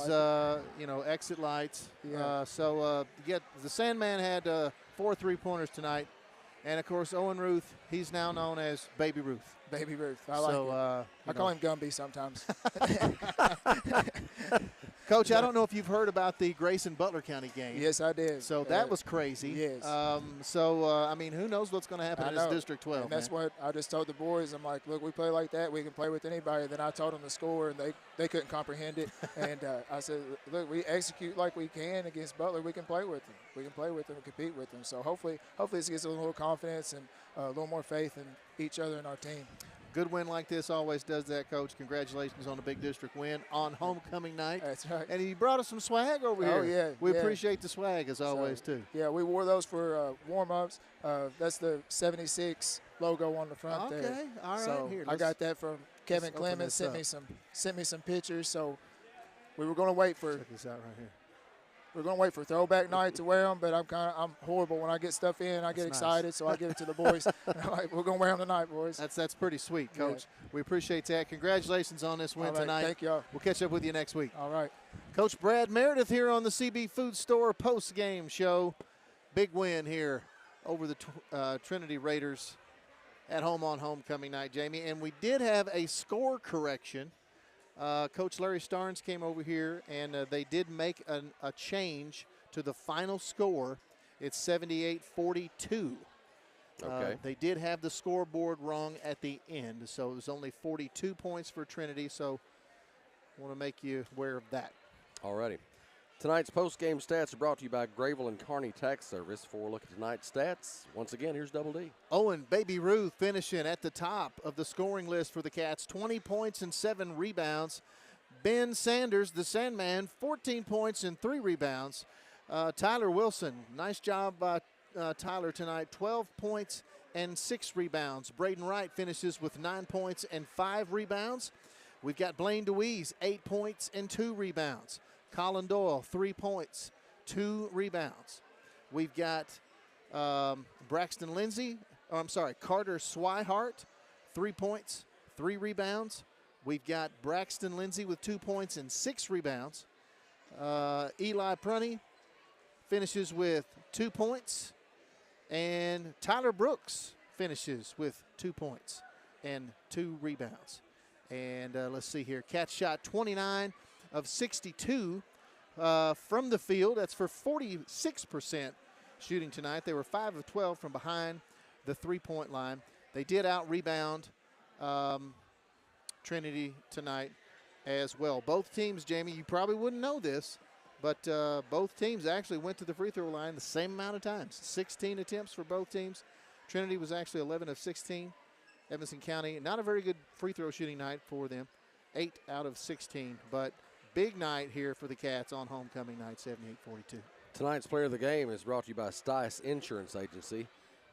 Speaker 6: exit lights.
Speaker 10: Yeah.
Speaker 6: The Sandman had 4 3-pointers tonight. And, of course, Owen Ruth, he's now known as Baby Ruth.
Speaker 10: Baby Ruth. I like it. I call him Gumby sometimes.
Speaker 6: Coach, I don't know if you've heard about the Grayson Butler County game.
Speaker 10: Yes, I did.
Speaker 6: So that was crazy.
Speaker 10: Yes.
Speaker 6: Who knows what's going to happen in this District 12,
Speaker 10: and that's what I just told the boys. I'm like, look, we play like that. We can play with anybody. Then I told them the score, and they couldn't comprehend it. And I said, look, we execute like we can against Butler. We can play with them. We can play with them and compete with them. So hopefully this gets a little confidence and a little more faith in each other and our team.
Speaker 6: Good win like this always does that, Coach. Congratulations on the big district win on homecoming night.
Speaker 10: That's right.
Speaker 6: And you brought us some swag over here.
Speaker 10: Oh, yeah.
Speaker 6: We appreciate the swag as always, too.
Speaker 10: Yeah, we wore those for warm-ups. That's the 76 logo on the front there.
Speaker 6: Okay, all right.
Speaker 10: So
Speaker 6: here,
Speaker 10: I got that from Kevin Clemens. Sent me some pictures. So we were going to wait for.
Speaker 6: Check this out right here.
Speaker 10: We're going to wait for throwback night to wear them, but I'm horrible when I get stuff in. I get excited, so I give it to the boys. Like, we're going to wear them tonight, boys.
Speaker 6: That's pretty sweet, Coach. Yeah. We appreciate that. Congratulations on this win tonight.
Speaker 10: Thank y'all.
Speaker 6: We'll catch up with you next week.
Speaker 10: All right.
Speaker 6: Coach Brad Meredith here on the CB Food Store post-game show. Big win here over the Trinity Raiders at home on homecoming night, Jamie. And we did have a score correction. Coach Larry Starnes came over here, and they did make a change to the final score. It's 78-42.
Speaker 2: Okay.
Speaker 6: They did have the scoreboard wrong at the end, so it was only 42 points for Trinity, so I want to make you aware of that.
Speaker 2: All righty. Tonight's post-game stats are brought to you by Grayville and Kearney Tax Service. For a look at tonight's stats, once again, here's Double D.
Speaker 6: Owen Baby Ruth finishing at the top of the scoring list for the Cats, 20 points and 7 rebounds. Ben Sanders, the Sandman, 14 points and 3 rebounds. Tyler Wilson, nice job by Tyler tonight, 12 points and 6 rebounds. Braden Wright finishes with 9 points and 5 rebounds. We've got Blaine DeWeese, 8 points and 2 rebounds. Colin Doyle, 3 points, 2 rebounds. We've got Carter Swihart, 3 points, 3 rebounds. We've got Braxton Lindsay with 2 points and 6 rebounds. Eli Prunty finishes with 2 points. And Tyler Brooks finishes with 2 points and 2 rebounds. And let's see here. Cats shot 29 of 62 from the field. That's for 46% shooting tonight. They were 5 of 12 from behind the three-point line. They did out-rebound Trinity tonight as well. Both teams, Jamie, you probably wouldn't know this, But both teams actually went to the free throw line the same amount of times. 16 attempts for both teams. Trinity was actually 11 of 16. Edmonson County, not a very good free throw shooting night for them. 8 out of 16. But big night here for the Cats on homecoming night, 78-42.
Speaker 2: Tonight's player of the game is brought to you by Stice Insurance Agency.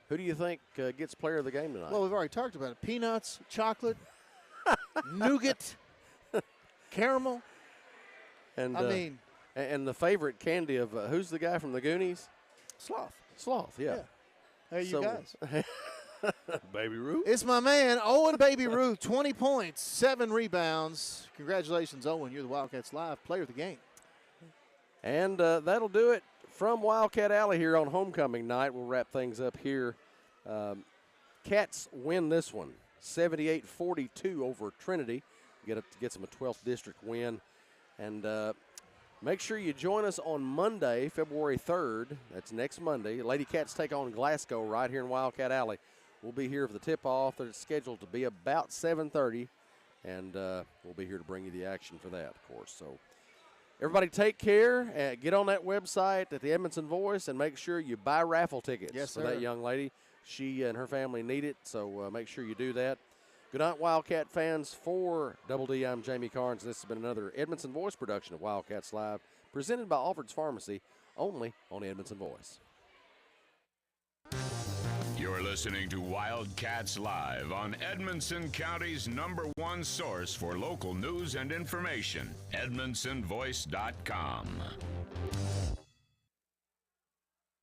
Speaker 2: Who do you think gets player of the game tonight?
Speaker 6: Well, we've already talked about it. Peanuts, chocolate, nougat, caramel.
Speaker 2: And
Speaker 6: I mean,
Speaker 2: and the favorite candy of who's the guy from the Goonies?
Speaker 6: Sloth.
Speaker 2: Sloth, yeah.
Speaker 6: Hey, you guys.
Speaker 2: Baby Ruth.
Speaker 6: It's my man, Owen Baby Ruth, 20 points, 7 rebounds. Congratulations, Owen. You're the Wildcats Live player of the game.
Speaker 2: And that'll do it from Wildcat Alley here on homecoming night. We'll wrap things up here. Cats win this one, 78-42 over Trinity. Gets them a 12th district win. And make sure you join us on Monday, February 3rd. That's next Monday. Lady Cats take on Glasgow right here in Wildcat Alley. We'll be here for the tip-off. It's scheduled to be about 7:30, and we'll be here to bring you the action for that, of course. So everybody take care. Get on that website at the Edmonton Voice and make sure you buy raffle tickets for that young lady. She and her family need it, so make sure you do that. Good night, Wildcat fans. For Double D, I'm Jamie Carnes. This has been another Edmonton Voice production of Wildcats Live, presented by Alfred's Pharmacy, only on Edmonton Voice.
Speaker 1: You're listening to Wildcats Live on Edmonson County's #1 source for local news and information, EdmonsonVoice.com.